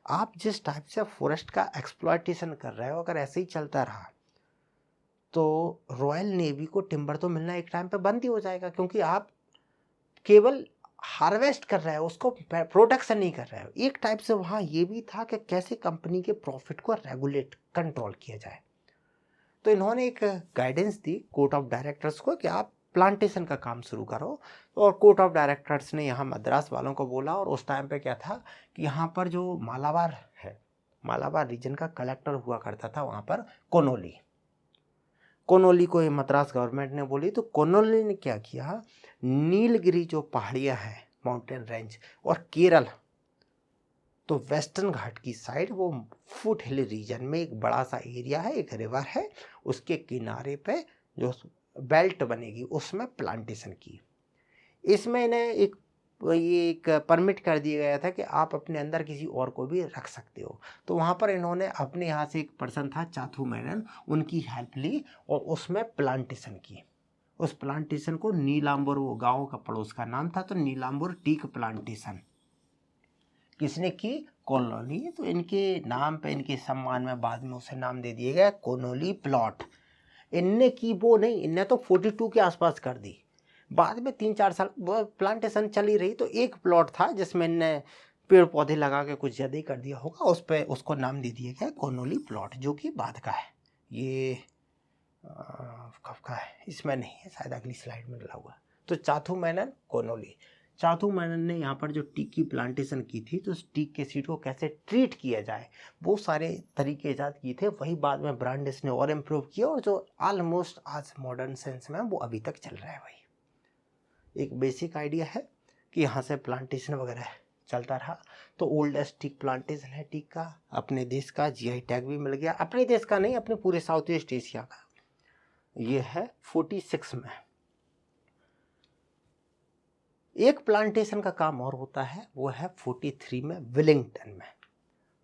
S1: आप जिस टाइप से फॉरेस्ट का एक्सप्लॉयटेशन कर रहे हो, अगर ऐसे ही चलता रहा तो रॉयल नेवी को टिम्बर तो मिलना एक टाइम पे बंद ही हो जाएगा, क्योंकि आप केवल हार्वेस्ट कर रहे हो, उसको प्रोडक्शन नहीं कर रहे हो। एक टाइप से वहाँ ये भी था कि कैसे कंपनी के प्रॉफिट को रेगुलेट कंट्रोल किया जाए। तो इन्होंने एक guidance the court of directors को कि आप प्लांटेशन का काम शुरू करो, और कोर्ट ऑफ डायरेक्टर्स ने यहाँ मद्रास वालों को बोला। और उस टाइम पे क्या था कि यहाँ पर जो मालाबार है, मालाबार रीजन का कलेक्टर हुआ करता था वहाँ पर कोनोली को ये मद्रास गवर्नमेंट ने बोली। तो कोनोली ने क्या किया, नीलगिरी जो पहाड़ियाँ हैं, माउंटेन रेंज, और केरल, तो वेस्टर्न घाट की साइड वो फुट हिल रीजन में एक बड़ा सा एरिया है, एक रिवर है, उसके किनारे पे जो बेल्ट बनेगी उसमें प्लांटेशन की। इसमें इन्हें एक परमिट कर दिया गया था कि आप अपने अंदर किसी और को भी रख सकते हो। तो वहाँ पर इन्होंने अपने यहाँ से एक पर्सन था चाथू मेनन, उनकी हेल्प ली और उसमें प्लांटेशन की। उस प्लांटेशन को नीलाम्बर, वो गाँव का पड़ोस का नाम था, तो नीलाम्बर टीक प्लांटेशन किसने की? कोनोली। तो इनके नाम पे, इनके सम्मान में बाद में उसे नाम दे दिया गया कोनोली प्लॉट। इनने की वो नहीं, इनने तो 42 के आसपास कर दी। बाद में 3-4 साल प्लांटेशन चली रही तो एक प्लॉट था जिसमें इनने पेड़ पौधे लगा के कुछ ज़्यादा ही कर दिया होगा, उस पर उसको नाम दे दिया गया कोनोली प्लॉट, जो कि बाद का है। ये कब का है इसमें नहीं है, शायद अगली स्लाइड में डला हुआ। तो चाथू मेनन कोनोली। चाथू मेनन ने यहाँ पर जो टीक की प्लांटेशन की थी, तो उस टीक के सीड को कैसे ट्रीट किया जाए वो सारे तरीके ईजाद किए थे। वही बाद में ब्रांडिस ने और इम्प्रूव किया, और जो ऑलमोस्ट आज मॉडर्न सेंस में वो अभी तक चल रहा है। वही एक बेसिक आइडिया है कि यहाँ से प्लांटेशन वगैरह चलता रहा। तो ओल्डेस्ट टीक प्लांटेशन है टीक का, अपने देश का जीआई टैग भी मिल गया। अपने देश का नहीं, अपने पूरे साउथ ईस्ट एशिया का। ये है 46 में। एक प्लांटेशन का काम और होता है, वो है 43 में विलिंगटन में।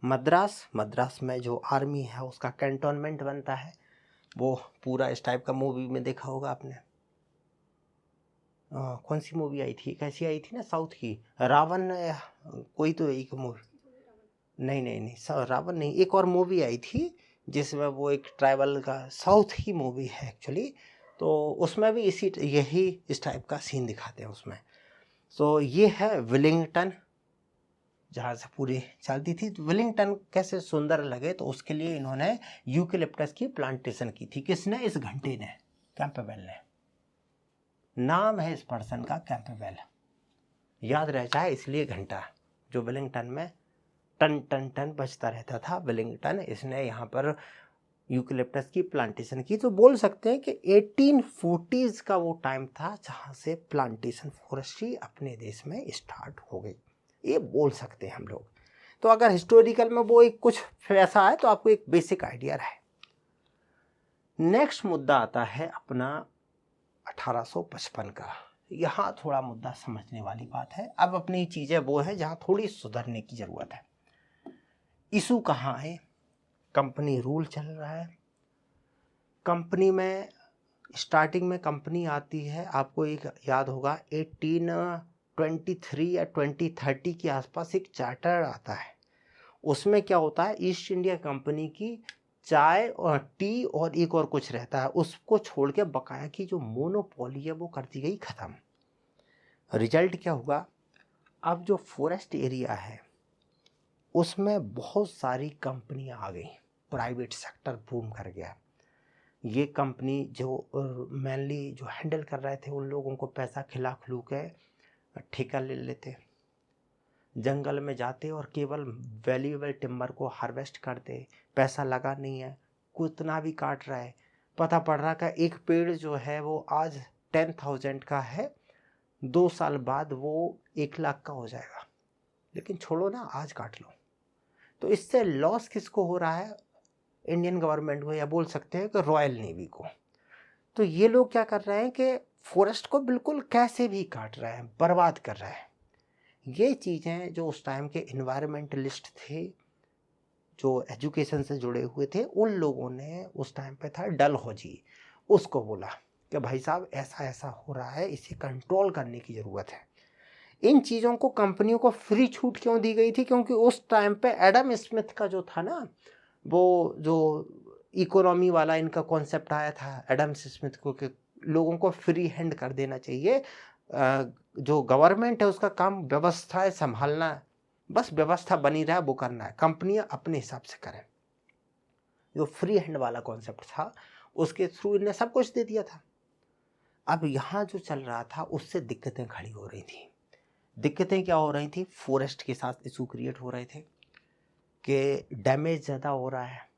S1: मद्रास में जो आर्मी है उसका कैंटोनमेंट बनता है। वो पूरा इस टाइप का मूवी में देखा होगा आपने। कौन सी मूवी आई थी, कैसी आई थी ना, साउथ की, रावण, कोई तो एक मूवी, नहीं रावण नहीं, एक और मूवी आई थी जिसमें वो एक ट्राइबल का, साउथ की मूवी है एक्चुअली। तो उसमें भी यही इस टाइप का सीन दिखाते हैं उसमें। तो ये है विलिंगटन, जहाँ से पूरी चलती थी। तो विलिंगटन कैसे सुंदर लगे, तो उसके लिए इन्होंने यूकेलिप्टस की प्लांटेशन की थी। किसने? इस घंटे ने, कैंपबेल ने। नाम है इस पर्सन का कैंपबेल, याद रह जाए इसलिए घंटा, जो विलिंगटन में टन टन टन बजता रहता था, विलिंगटन। इसने यहाँ पर यूकेलिप्टस की प्लांटेशन की। तो बोल सकते हैं कि 1840s का वो टाइम था जहाँ से प्लांटेशन फॉरेस्ट्री अपने देश में स्टार्ट हो गई, ये बोल सकते हैं हम लोग। तो अगर हिस्टोरिकल में वो एक कुछ ऐसा है तो आपको एक बेसिक आइडिया रहे। नेक्स्ट मुद्दा आता है अपना 1855 का। यहाँ थोड़ा मुद्दा समझने वाली बात है। अब अपनी चीज़ें वो है जहाँ थोड़ी सुधरने की ज़रूरत है। इशू कहाँ है? कंपनी रूल चल रहा है। कंपनी में स्टार्टिंग में कंपनी आती है, आपको एक याद होगा 1823 या 2030 के आसपास एक चार्टर आता है। उसमें क्या होता है, ईस्ट इंडिया कंपनी की चाय और टी और एक और कुछ रहता है, उसको छोड़ के बकाया की जो मोनोपोली है वो कर दी गई ख़त्म। रिजल्ट क्या हुआ? अब जो फॉरेस्ट एरिया है उसमें बहुत सारी कंपनियां आ गई, प्राइवेट सेक्टर बूम कर गया। ये कंपनी जो मेनली जो हैंडल कर रहे थे उन लोगों को पैसा खिला खिलू के ठेका ले लेते, जंगल में जाते और केवल वैल्यूएबल टिम्बर को हार्वेस्ट करते। पैसा लगा नहीं है, कितना भी काट रहा है। पता पड़ रहा का एक पेड़ जो है वो आज 10,000 का है, 2 साल बाद वो 1 लाख का हो जाएगा। लेकिन छोड़ो ना, आज काट लो। तो इससे लॉस किसको हो रहा है? इंडियन गवर्नमेंट को, या बोल सकते हैं कि रॉयल नेवी को। तो ये लोग क्या कर रहे हैं कि फॉरेस्ट को बिल्कुल कैसे भी काट रहे हैं, बर्बाद कर रहे हैं। ये चीज़ें जो उस टाइम के इन्वायरमेंटलिस्ट थे, जो एजुकेशन से जुड़े हुए थे, उन लोगों ने उस टाइम पे था डलहौजी, उसको बोला कि भाई साहब ऐसा ऐसा हो रहा है, इसे कंट्रोल करने की ज़रूरत है। इन चीज़ों को कंपनियों को फ्री छूट क्यों दी गई थी? क्योंकि उस टाइम पे एडम स्मिथ का जो था ना, वो जो इकोनॉमी वाला इनका कॉन्सेप्ट आया था एडम स्मिथ को, कि लोगों को फ्री हैंड कर देना चाहिए। जो गवर्नमेंट है उसका काम व्यवस्थाएं संभालना, बस व्यवस्था बनी रहा वो करना है, कंपनियां अपने हिसाब से करें। जो फ्री हैंड वाला कॉन्सेप्ट था उसके थ्रू इन्हें सब कुछ दे दिया था। अब यहाँ जो चल रहा था उससे दिक्कतें खड़ी हो रही थी। दिक्कतें क्या हो रही थी? फॉरेस्ट के साथ इशू क्रिएट हो रहे थे कि डैमेज ज़्यादा हो रहा है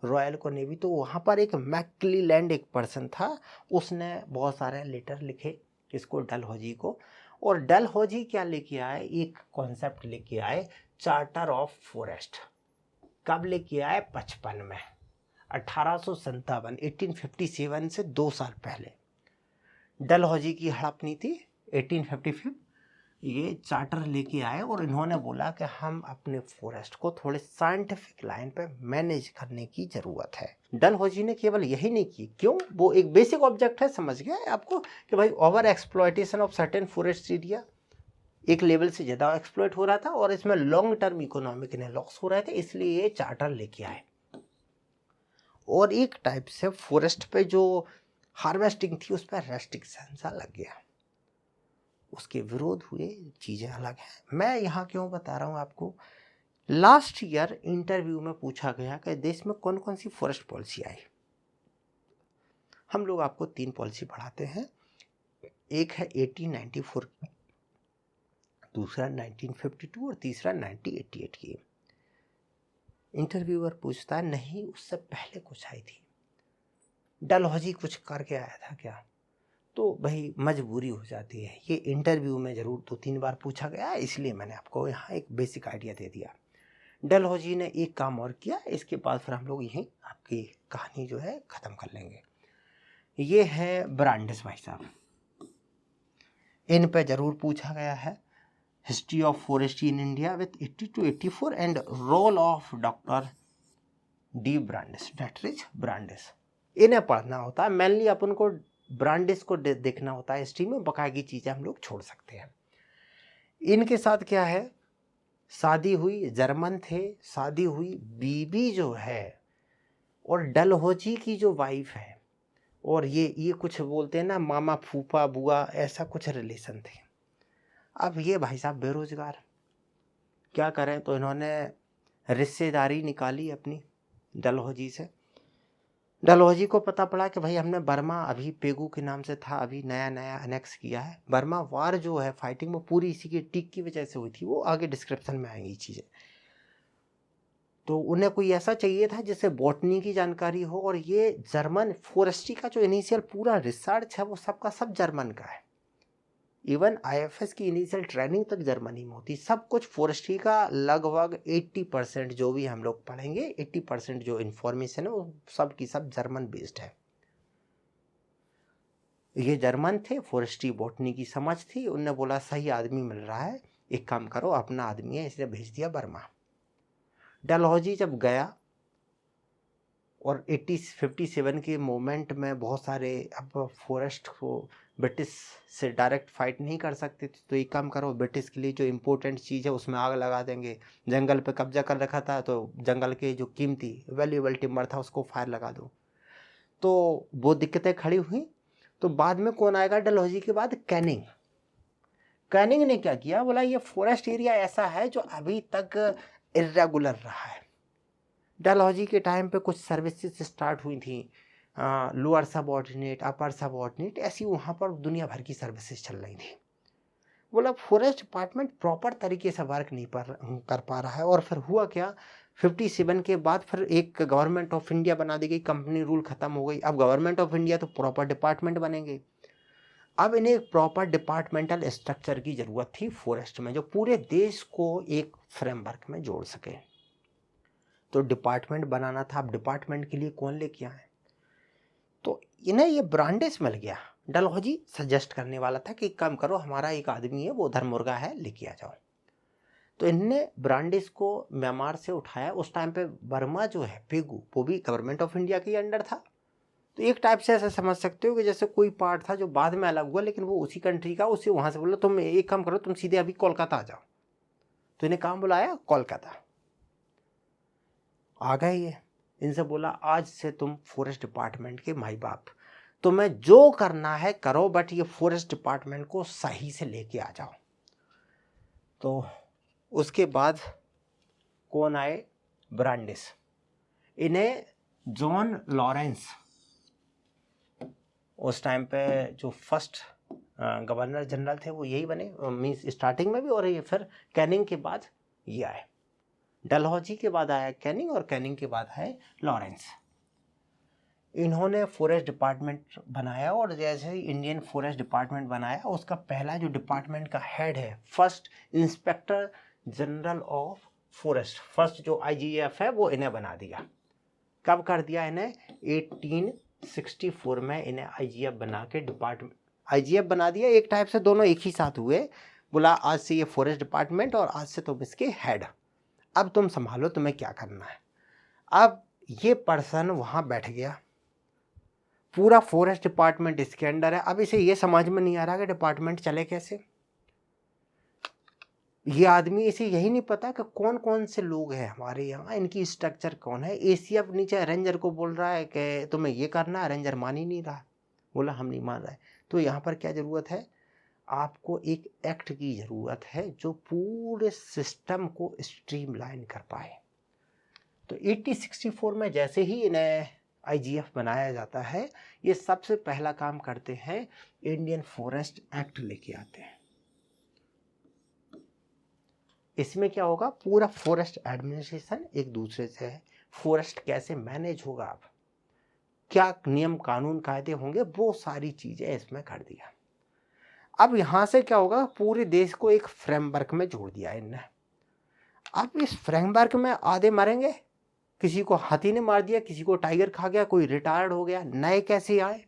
S1: रॉयल को नेवी। तो वहाँ पर एक मैक्लीलैंड एक पर्सन था, उसने बहुत सारे लेटर लिखे इसको डलहौजी को, और डलहौजी क्या लेके आए? एक कॉन्सेप्ट लेके आए, चार्टर ऑफ फॉरेस्ट। कब लेके आए? 55 में, 1857, 1857 से 2 साल पहले डलहौजी की हड़प नीति 1855 ये चार्टर लेके आए, और इन्होंने बोला कि हम अपने फॉरेस्ट को थोड़े साइंटिफिक लाइन पे मैनेज करने की ज़रूरत है। डलहौजी ने केवल यही नहीं की, क्यों? वो एक बेसिक ऑब्जेक्ट है, समझ गया आपको, कि भाई over exploitation of certain forest area, एक लेवल से ज़्यादा एक्सप्लॉइट हो रहा था और इसमें लॉन्ग टर्म इकोनॉमिक इन्हें लॉस हो रहे थे, इसलिए ये चार्टर लेके आए। और एक टाइप से फॉरेस्ट पे जो हार्वेस्टिंग थी उस पर रेस्ट्रिक्शन सा लग गया, उसके विरोध हुए, चीज़ें अलग हैं। मैं यहाँ क्यों बता रहा हूँ आपको, लास्ट ईयर इंटरव्यू में पूछा गया कि देश में कौन कौन सी फॉरेस्ट पॉलिसी आई। हम लोग आपको 3 पॉलिसी पढ़ाते हैं, एक है 1894, दूसरा 1952 और तीसरा 1988 की। इंटरव्यूअर पूछता है नहीं उससे पहले कुछ आई थी, डलहौजी कुछ करके आया था क्या? तो भाई मजबूरी हो जाती है, ये इंटरव्यू में ज़रूर 2-3 बार पूछा गया, इसलिए मैंने आपको यहाँ एक बेसिक आइडिया दे दिया। डलहौजी ने एक काम और किया, इसके बाद फिर हम लोग यहीं आपकी कहानी जो है ख़त्म कर लेंगे। ये है ब्रांडिस भाई साहब, इन पे ज़रूर पूछा गया है, history of forestry in India with 80 to 84 and role of doctor D Brandis, that is Brandis. इन्हें पढ़ना होता है, मेनली अपन को ब्रांडिस को देखना होता है हिस्ट्री में, बाकी चीज़ें हम लोग छोड़ सकते हैं। इनके साथ क्या है, शादी हुई, जर्मन थे, शादी हुई, बीबी जो है और डलहौजी की जो वाइफ है, और ये कुछ बोलते हैं ना मामा फूफा बुआ, ऐसा कुछ रिलेशन थे। अब ये भाई साहब बेरोजगार, क्या करें, तो इन्होंने रिश्तेदारी निकाली अपनी डलहौजी से। डलहौजी को पता पड़ा कि भाई हमने बर्मा, अभी पेगू के नाम से था, अभी नया नया अनेक्स किया है। बर्मा वार जो है फाइटिंग में पूरी इसी की टिक की वजह से हुई थी, वो आगे डिस्क्रिप्शन में आएंगी चीज़ें। तो उन्हें कोई ऐसा चाहिए था जिससे बॉटनी की जानकारी हो, और ये जर्मन फॉरेस्ट्री का जो इनिशियल पूरा रिसर्च है वो सबका सब जर्मन का है। इवन आईएफएस की इनिशियल ट्रेनिंग तक जर्मनी में होती, सब कुछ फॉरेस्ट्री का लगभग 80% जो भी हम लोग पढ़ेंगे, 80% जो इन्फॉर्मेशन है वो सब की सब जर्मन बेस्ड है। ये जर्मन थे, फॉरेस्ट्री बॉटनी की समझ थी, उनने बोला सही आदमी मिल रहा है, एक काम करो, अपना आदमी है, इसलिए भेज दिया बर्मा। डलहौजी जब गया और 57 के मोमेंट में बहुत सारे, अब फॉरेस्ट को ब्रिटिश से डायरेक्ट फाइट नहीं कर सकते थे, तो एक काम करो, ब्रिटिश के लिए जो इम्पोर्टेंट चीज़ है उसमें आग लगा देंगे। जंगल पे कब्जा कर रखा था, तो जंगल के जो कीमती वैल्यूएबल टिम्बर था उसको फायर लगा दो। तो वो दिक्कतें खड़ी हुई। तो बाद में कौन आएगा डलहौजी के बाद, कैनिंग। कैनिंग ने क्या किया, बोला ये फॉरेस्ट एरिया ऐसा है जो अभी तक इर्रेगुलर रहा है। डलहौजी के टाइम पे कुछ सर्विसेज स्टार्ट हुई थी, लोअर सबऑर्डिनेट, अपर सबऑर्डिनेट, ऐसी वहाँ पर दुनिया भर की सर्विसेज चल रही थी। बोला फॉरेस्ट डिपार्टमेंट प्रॉपर तरीके से वर्क नहीं कर पा रहा है। और फिर हुआ क्या, 57 के बाद फिर एक गवर्नमेंट ऑफ इंडिया बना दी गई, कंपनी रूल खत्म हो गई। अब गवर्नमेंट ऑफ इंडिया तो प्रॉपर डिपार्टमेंट बनेंगे। अब इन्हें एक प्रॉपर डिपार्टमेंटल स्ट्रक्चर की ज़रूरत थी फॉरेस्ट में, जो पूरे देश को एक फ्रेमवर्क में जोड़ सके। तो डिपार्टमेंट बनाना था। अब डिपार्टमेंट के लिए कौन लेके आए, तो इन्हें ये ब्रांडिस मिल गया। डलहौजी सजेस्ट करने वाला था कि काम करो, हमारा एक आदमी है वो धर्मुर्गा है, लेके आ जाओ। तो इनने ब्रांडिस को म्यांमार से उठाया। उस टाइम पे बर्मा जो है पेगू, वो भी गवर्नमेंट ऑफ इंडिया के अंडर था। तो एक टाइप से ऐसा समझ सकते हो कि जैसे कोई पार्ट था जो बाद में अलग हुआ, लेकिन वो उसी कंट्री का, उसे वहाँ से बोला तुम एक काम करो, तुम सीधे अभी कोलकाता आ जाओ। तो इन्हें काम बुलाया कोलकाता, आ गए ये। इनसे बोला आज से तुम फॉरेस्ट डिपार्टमेंट के माई बाप, तुम्हें जो करना है करो, बट ये फॉरेस्ट डिपार्टमेंट को सही से लेके आ जाओ। तो उसके बाद कौन आए, ब्रांडिस। इन्हें जॉन लॉरेंस, उस टाइम पे जो फर्स्ट गवर्नर जनरल थे वो यही बने, मीन्स स्टार्टिंग में भी, और ये फिर कैनिंग के बाद ये आए। डलहौजी के बाद आया कैनिंग, और कैनिंग के बाद है लॉरेंस। इन्होंने फॉरेस्ट डिपार्टमेंट बनाया, और जैसे ही इंडियन फॉरेस्ट डिपार्टमेंट बनाया, उसका पहला जो डिपार्टमेंट का हेड है, first inspector general of forest, first जो IGF है वो इन्हें बना दिया। कब कर दिया इन्हें, 1864 में इन्हें IGF बना के IGF बना दिया। एक टाइप से दोनों एक ही साथ हुए। बोला आज से ये फॉरेस्ट डिपार्टमेंट, और आज से तुम इसके हेड, अब तुम संभालो, तुम्हें क्या करना है। अब ये पर्सन वहाँ बैठ गया, पूरा फॉरेस्ट डिपार्टमेंट इसके अंडर है। अब इसे ये समझ में नहीं आ रहा कि डिपार्टमेंट चले कैसे। ये आदमी इसे यही नहीं पता कि कौन कौन से लोग हैं हमारे यहाँ, इनकी स्ट्रक्चर कौन है। एसीएफ नीचे रेंजर को बोल रहा है कि तुम्हें ये करना है, रेंजर मान ही नहीं रहा, बोला हम नहीं मान रहे। तो यहाँ पर क्या ज़रूरत है, आपको एक एक्ट की ज़रूरत है जो पूरे सिस्टम को स्ट्रीमलाइन कर पाए। तो 1864 में जैसे ही इन्हें आईजीएफ बनाया जाता है, ये सबसे पहला काम करते हैं, इंडियन फॉरेस्ट एक्ट लेके आते हैं। इसमें क्या होगा, पूरा फॉरेस्ट एडमिनिस्ट्रेशन एक दूसरे से है, फॉरेस्ट कैसे मैनेज होगा, अब क्या नियम कानून कायदे होंगे, वो सारी चीज़ें इसमें कर दिया। अब यहाँ से क्या होगा, पूरे देश को एक फ्रेमवर्क में जोड़ दिया इनने। अब इस फ्रेमवर्क में आधे मरेंगे, किसी को हाथी ने मार दिया, किसी को टाइगर खा गया, कोई रिटायर्ड हो गया, नए कैसे आए,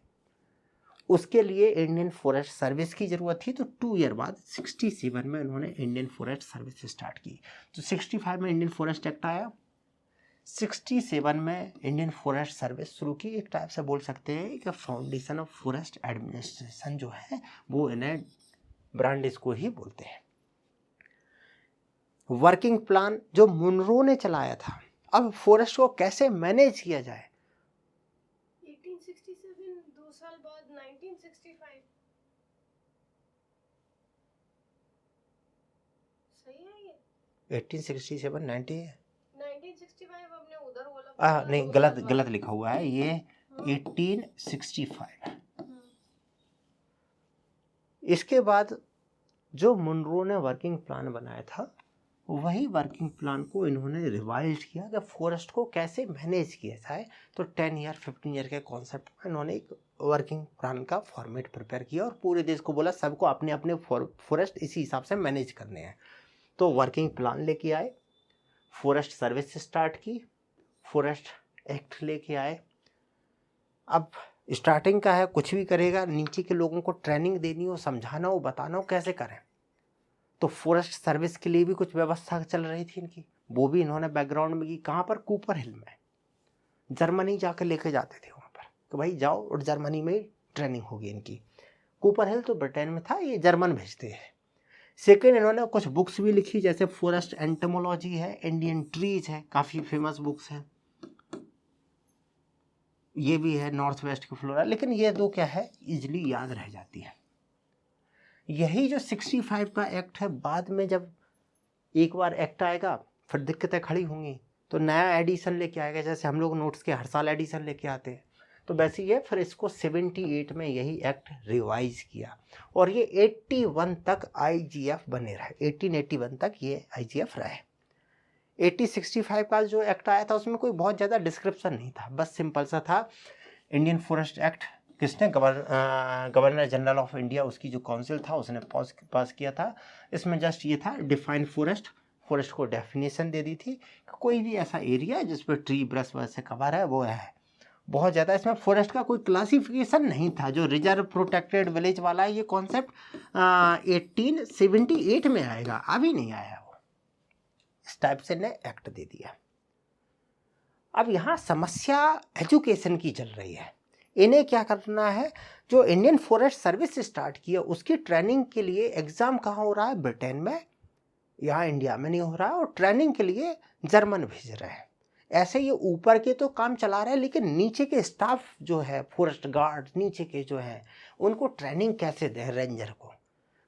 S1: उसके लिए इंडियन फॉरेस्ट सर्विस की ज़रूरत थी। तो 2 ईयर बाद 67 में उन्होंने इंडियन फॉरेस्ट सर्विस स्टार्ट की। तो 65 में इंडियन फॉरेस्ट एक्ट आया, 67 में इंडियन फॉरेस्ट सर्विस शुरू की। एक टाइप से बोल सकते हैं कि फाउंडेशन ऑफ फॉरेस्ट एडमिनिस्ट्रेशन जो है वो इन्हें ब्रांडिस को ही बोलते हैं। वर्किंग प्लान जो मुनरो ने चलाया था, अब फॉरेस्ट को कैसे मैनेज किया जाए।
S2: 1867 2 साल बाद 1965 सही है ये?
S1: 1867 90 है,
S2: 1965 हमने उधर बोला।
S1: नहीं गलत लिखा हुआ है ये, 1865 है। इसके बाद जो मुनरो ने वर्किंग प्लान बनाया था, वही वर्किंग प्लान को इन्होंने रिवाइज किया कि फॉरेस्ट को कैसे मैनेज किया जाए। तो 10 ईयर 15 ईयर के कॉन्सेप्ट में इन्होंने एक वर्किंग प्लान का फॉर्मेट प्रिपेयर किया और पूरे देश को बोला सबको अपने अपने फॉरेस्ट इसी हिसाब से मैनेज करने हैं। तो वर्किंग प्लान लेके आए, फॉरेस्ट सर्विस स्टार्ट की, फॉरेस्ट एक्ट लेके आए। अब स्टार्टिंग का है, कुछ भी करेगा, नीचे के लोगों को ट्रेनिंग देनी हो, समझाना हो, बताना हो कैसे करें। तो फॉरेस्ट सर्विस के लिए भी कुछ व्यवस्था चल रही थी इनकी, वो भी इन्होंने बैकग्राउंड में की। कहाँ पर, कूपर हिल में, जर्मनी जाकर लेके जाते थे वहाँ पर, तो भाई जाओ और जर्मनी में ट्रेनिंग होगी इनकी। कूपर हिल तो ब्रिटेन में था, ये जर्मन भेजते हैं। सेकेंड, इन्होंने कुछ बुक्स भी लिखी, जैसे फॉरेस्ट एंटोमोलॉजी है, इंडियन ट्रीज है, काफ़ी फेमस बुक्स हैं। ये भी है नॉर्थ वेस्ट की फ्लोरा, लेकिन ये दो क्या है, इजली याद रह जाती है। यही जो 65 का एक्ट है, बाद में जब एक बार एक्ट आएगा फिर दिक्कतें खड़ी होंगी, तो नया एडिशन लेके आएगा। जैसे हम लोग नोट्स के हर साल एडिशन लेके आते हैं, तो वैसे ये फिर इसको 78 में यही एक्ट रिवाइज किया और ये 81 तक आईजीएफ बने रहे। 1881 तक ये आईजीएफ रहे। 1865 का जो एक्ट आया था उसमें कोई बहुत ज़्यादा डिस्क्रिप्शन नहीं था, बस सिंपल सा था, इंडियन फॉरेस्ट एक्ट किसने, गवर्नर जनरल ऑफ इंडिया, उसकी जो काउंसिल था उसने पास किया था। इसमें जस्ट ये था, डिफाइन फॉरेस्ट को डेफिनेशन दे दी थी कि कोई भी ऐसा एरिया जिस पर ट्री ब्रश वैसे कवर है वो है। बहुत ज़्यादा इसमें फॉरेस्ट का कोई क्लासिफिकेशन नहीं था। जो रिजर्व प्रोटेक्टेड विलेज वाला है, ये कॉन्सेप्ट 1878 में आएगा, अभी नहीं आया वो। इस टाइप से ने एक्ट दे दिया। अब यहाँ समस्या एजुकेशन की चल रही है। इन्हें क्या करना है, जो इंडियन फॉरेस्ट सर्विस स्टार्ट किया उसकी ट्रेनिंग के लिए एग्ज़ाम कहाँ हो रहा है, ब्रिटेन में, यहाँ इंडिया में नहीं हो रहा है, और ट्रेनिंग के लिए जर्मन भेज रहे हैं। ऐसे ये ऊपर के तो काम चला रहे हैं, लेकिन नीचे के स्टाफ जो है, फॉरेस्ट गार्ड नीचे के जो हैं, उनको ट्रेनिंग कैसे दें रेंजर को,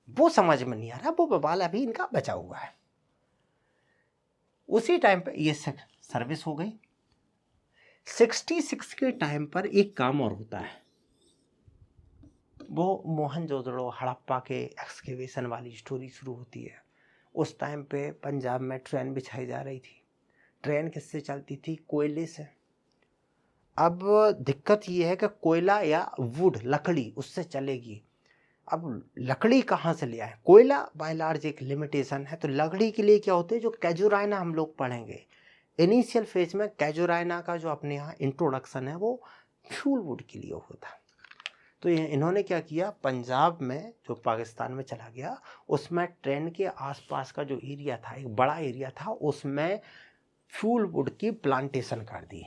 S1: वो समझ में नहीं आ रहा। वो बवाल अभी इनका बचा हुआ है। उसी टाइम पे ये सर्विस हो गई। 66 के टाइम पर एक काम और होता है, वो मोहनजोदड़ो हड़प्पा के एक्सकेवेशन वाली स्टोरी शुरू होती है। उस टाइम पे पंजाब में ट्रेन बिछाई जा रही थी। ट्रेन किससे चलती थी, कोयले से। अब दिक्कत ये है कि कोयला या वुड, लकड़ी, उससे चलेगी। अब लकड़ी कहाँ से ले आए, कोयला बाय लार्ज एक लिमिटेशन है। तो लकड़ी के लिए क्या होते हैं, जो कैजुराइना हम लोग पढ़ेंगे इनिशियल फेज में, कैजुराइना का जो अपने यहाँ इंट्रोडक्शन है वो फ्यूल वुड के लिए होता। तो इन्होंने क्या किया, पंजाब में जो पाकिस्तान में चला गया, उसमें ट्रेन के आसपास का जो एरिया था, एक बड़ा एरिया था, उसमें फ्यूल वुड की प्लांटेशन कर दी।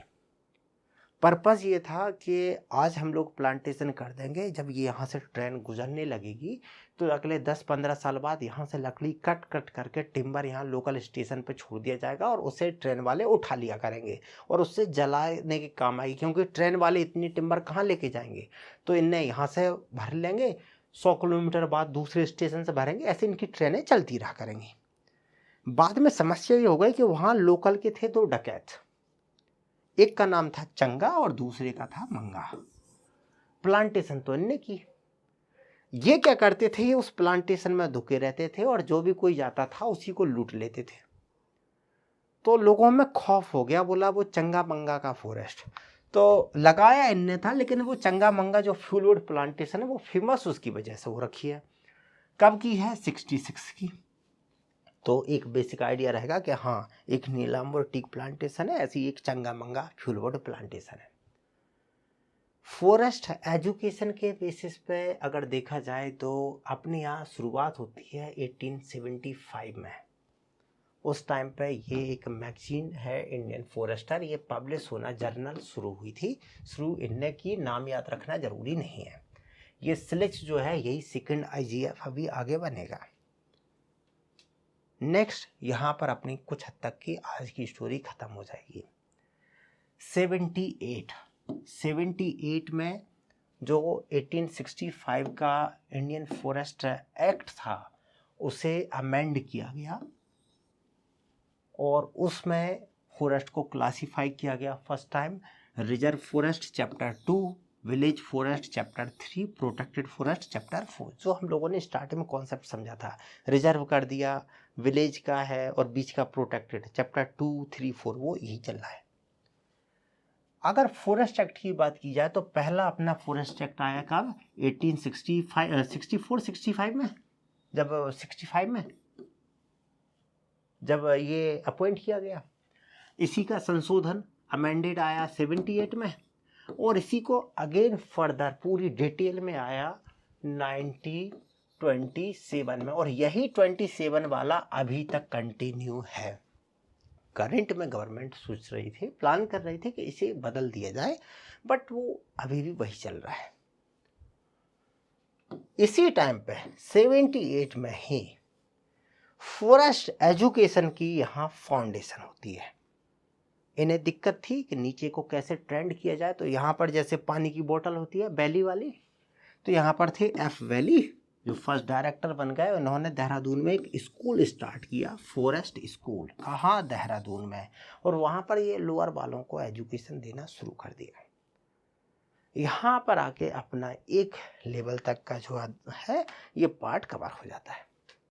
S1: पर्पज़ ये था कि आज हम लोग प्लांटेशन कर देंगे, जब ये यहाँ से ट्रेन गुजरने लगेगी तो अगले 10-15 साल बाद यहाँ से लकड़ी कट कट करके टिम्बर यहाँ लोकल स्टेशन पे छोड़ दिया जाएगा और उसे ट्रेन वाले उठा लिया करेंगे और उससे जलाने के काम आएगी, क्योंकि ट्रेन वाले इतनी टिम्बर कहाँ लेके जाएंगे। तो इन्हें यहाँ से भर लेंगे, 100 किलोमीटर बाद दूसरे स्टेशन से भरेंगे, ऐसे इनकी ट्रेनें चलती रहा करेंगी। बाद में समस्या ये हो गई कि वहाँ लोकल के थे 2 डकैत, एक का नाम था चंगा और दूसरे का था मंगा। प्लांटेशन तो इनने की। ये क्या करते थे, ये उस प्लांटेशन में धुके रहते थे और जो भी कोई जाता था उसी को लूट लेते थे। तो लोगों में खौफ हो गया, बोला वो चंगा मंगा का फॉरेस्ट तो लगाया इनने था, लेकिन वो चंगा मंगा जो फ्यूलवुड प्लांटेशन है वो फेमस उसकी वजह से हो रखी है। कब की है? 66 की। तो एक बेसिक आइडिया रहेगा कि हाँ, एक नीलांबर टीक प्लांटेशन है, ऐसी एक चंगा मंगा फ्यूलवुड प्लांटेशन है। फॉरेस्ट एजुकेशन के बेसिस पे अगर देखा जाए तो अपने यहाँ शुरुआत होती है 1875 में। उस टाइम पे ये एक मैगजीन है इंडियन फॉरेस्टर, ये पब्लिश होना जर्नल शुरू हुई थी। शुरू इनने की, नाम याद रखना जरूरी नहीं है। ये सिलेक्ट जो है यही सेकंड IGF अभी आगे बनेगा। नेक्स्ट यहाँ पर अपनी कुछ हद तक की आज की स्टोरी खत्म हो जाएगी। 78 में जो 1865 का इंडियन फॉरेस्ट एक्ट था उसे अमेंड किया गया और उसमें फॉरेस्ट को क्लासिफाई किया गया first time. Reserve forest chapter 2, village forest chapter 3, protected forest chapter 4। जो हम लोगों ने स्टार्टिंग में कॉन्सेप्ट समझा था, रिजर्व कर दिया, विलेज का है और बीच का प्रोटेक्टेड, चैप्टर 2, 3, 4 वो यही चल रहा है। अगर फॉरेस्ट एक्ट की बात की जाए तो पहला अपना फॉरेस्ट एक्ट आया कब? 1865 में, जब 65 में जब ये अपॉइंट किया गया। इसी का संशोधन अमेंडेड आया 78 में और इसी को अगेन फर्दर पूरी डिटेल में आया 1927 में, और यही 27 वाला अभी तक कंटिन्यू है। करंट में गवर्नमेंट सोच रही थी, प्लान कर रही थी कि इसे बदल दिया जाए, बट वो अभी भी वही चल रहा है। इसी टाइम पे 78 में ही फॉरेस्ट एजुकेशन की यहाँ फाउंडेशन होती है। इन्हें दिक्कत थी कि नीचे को कैसे ट्रेंड किया जाए, तो यहाँ पर जैसे पानी की बोतल होती है वैली वाली, तो यहाँ पर थे F वैली जो फर्स्ट डायरेक्टर बन गए। उन्होंने देहरादून में एक स्कूल स्टार्ट किया, फॉरेस्ट स्कूल। कहाँ? देहरादून में। और वहाँ पर ये लोअर वालों को एजुकेशन देना शुरू कर दिया। यहाँ पर आके अपना एक लेवल तक का जो है ये पार्ट कवर हो जाता है।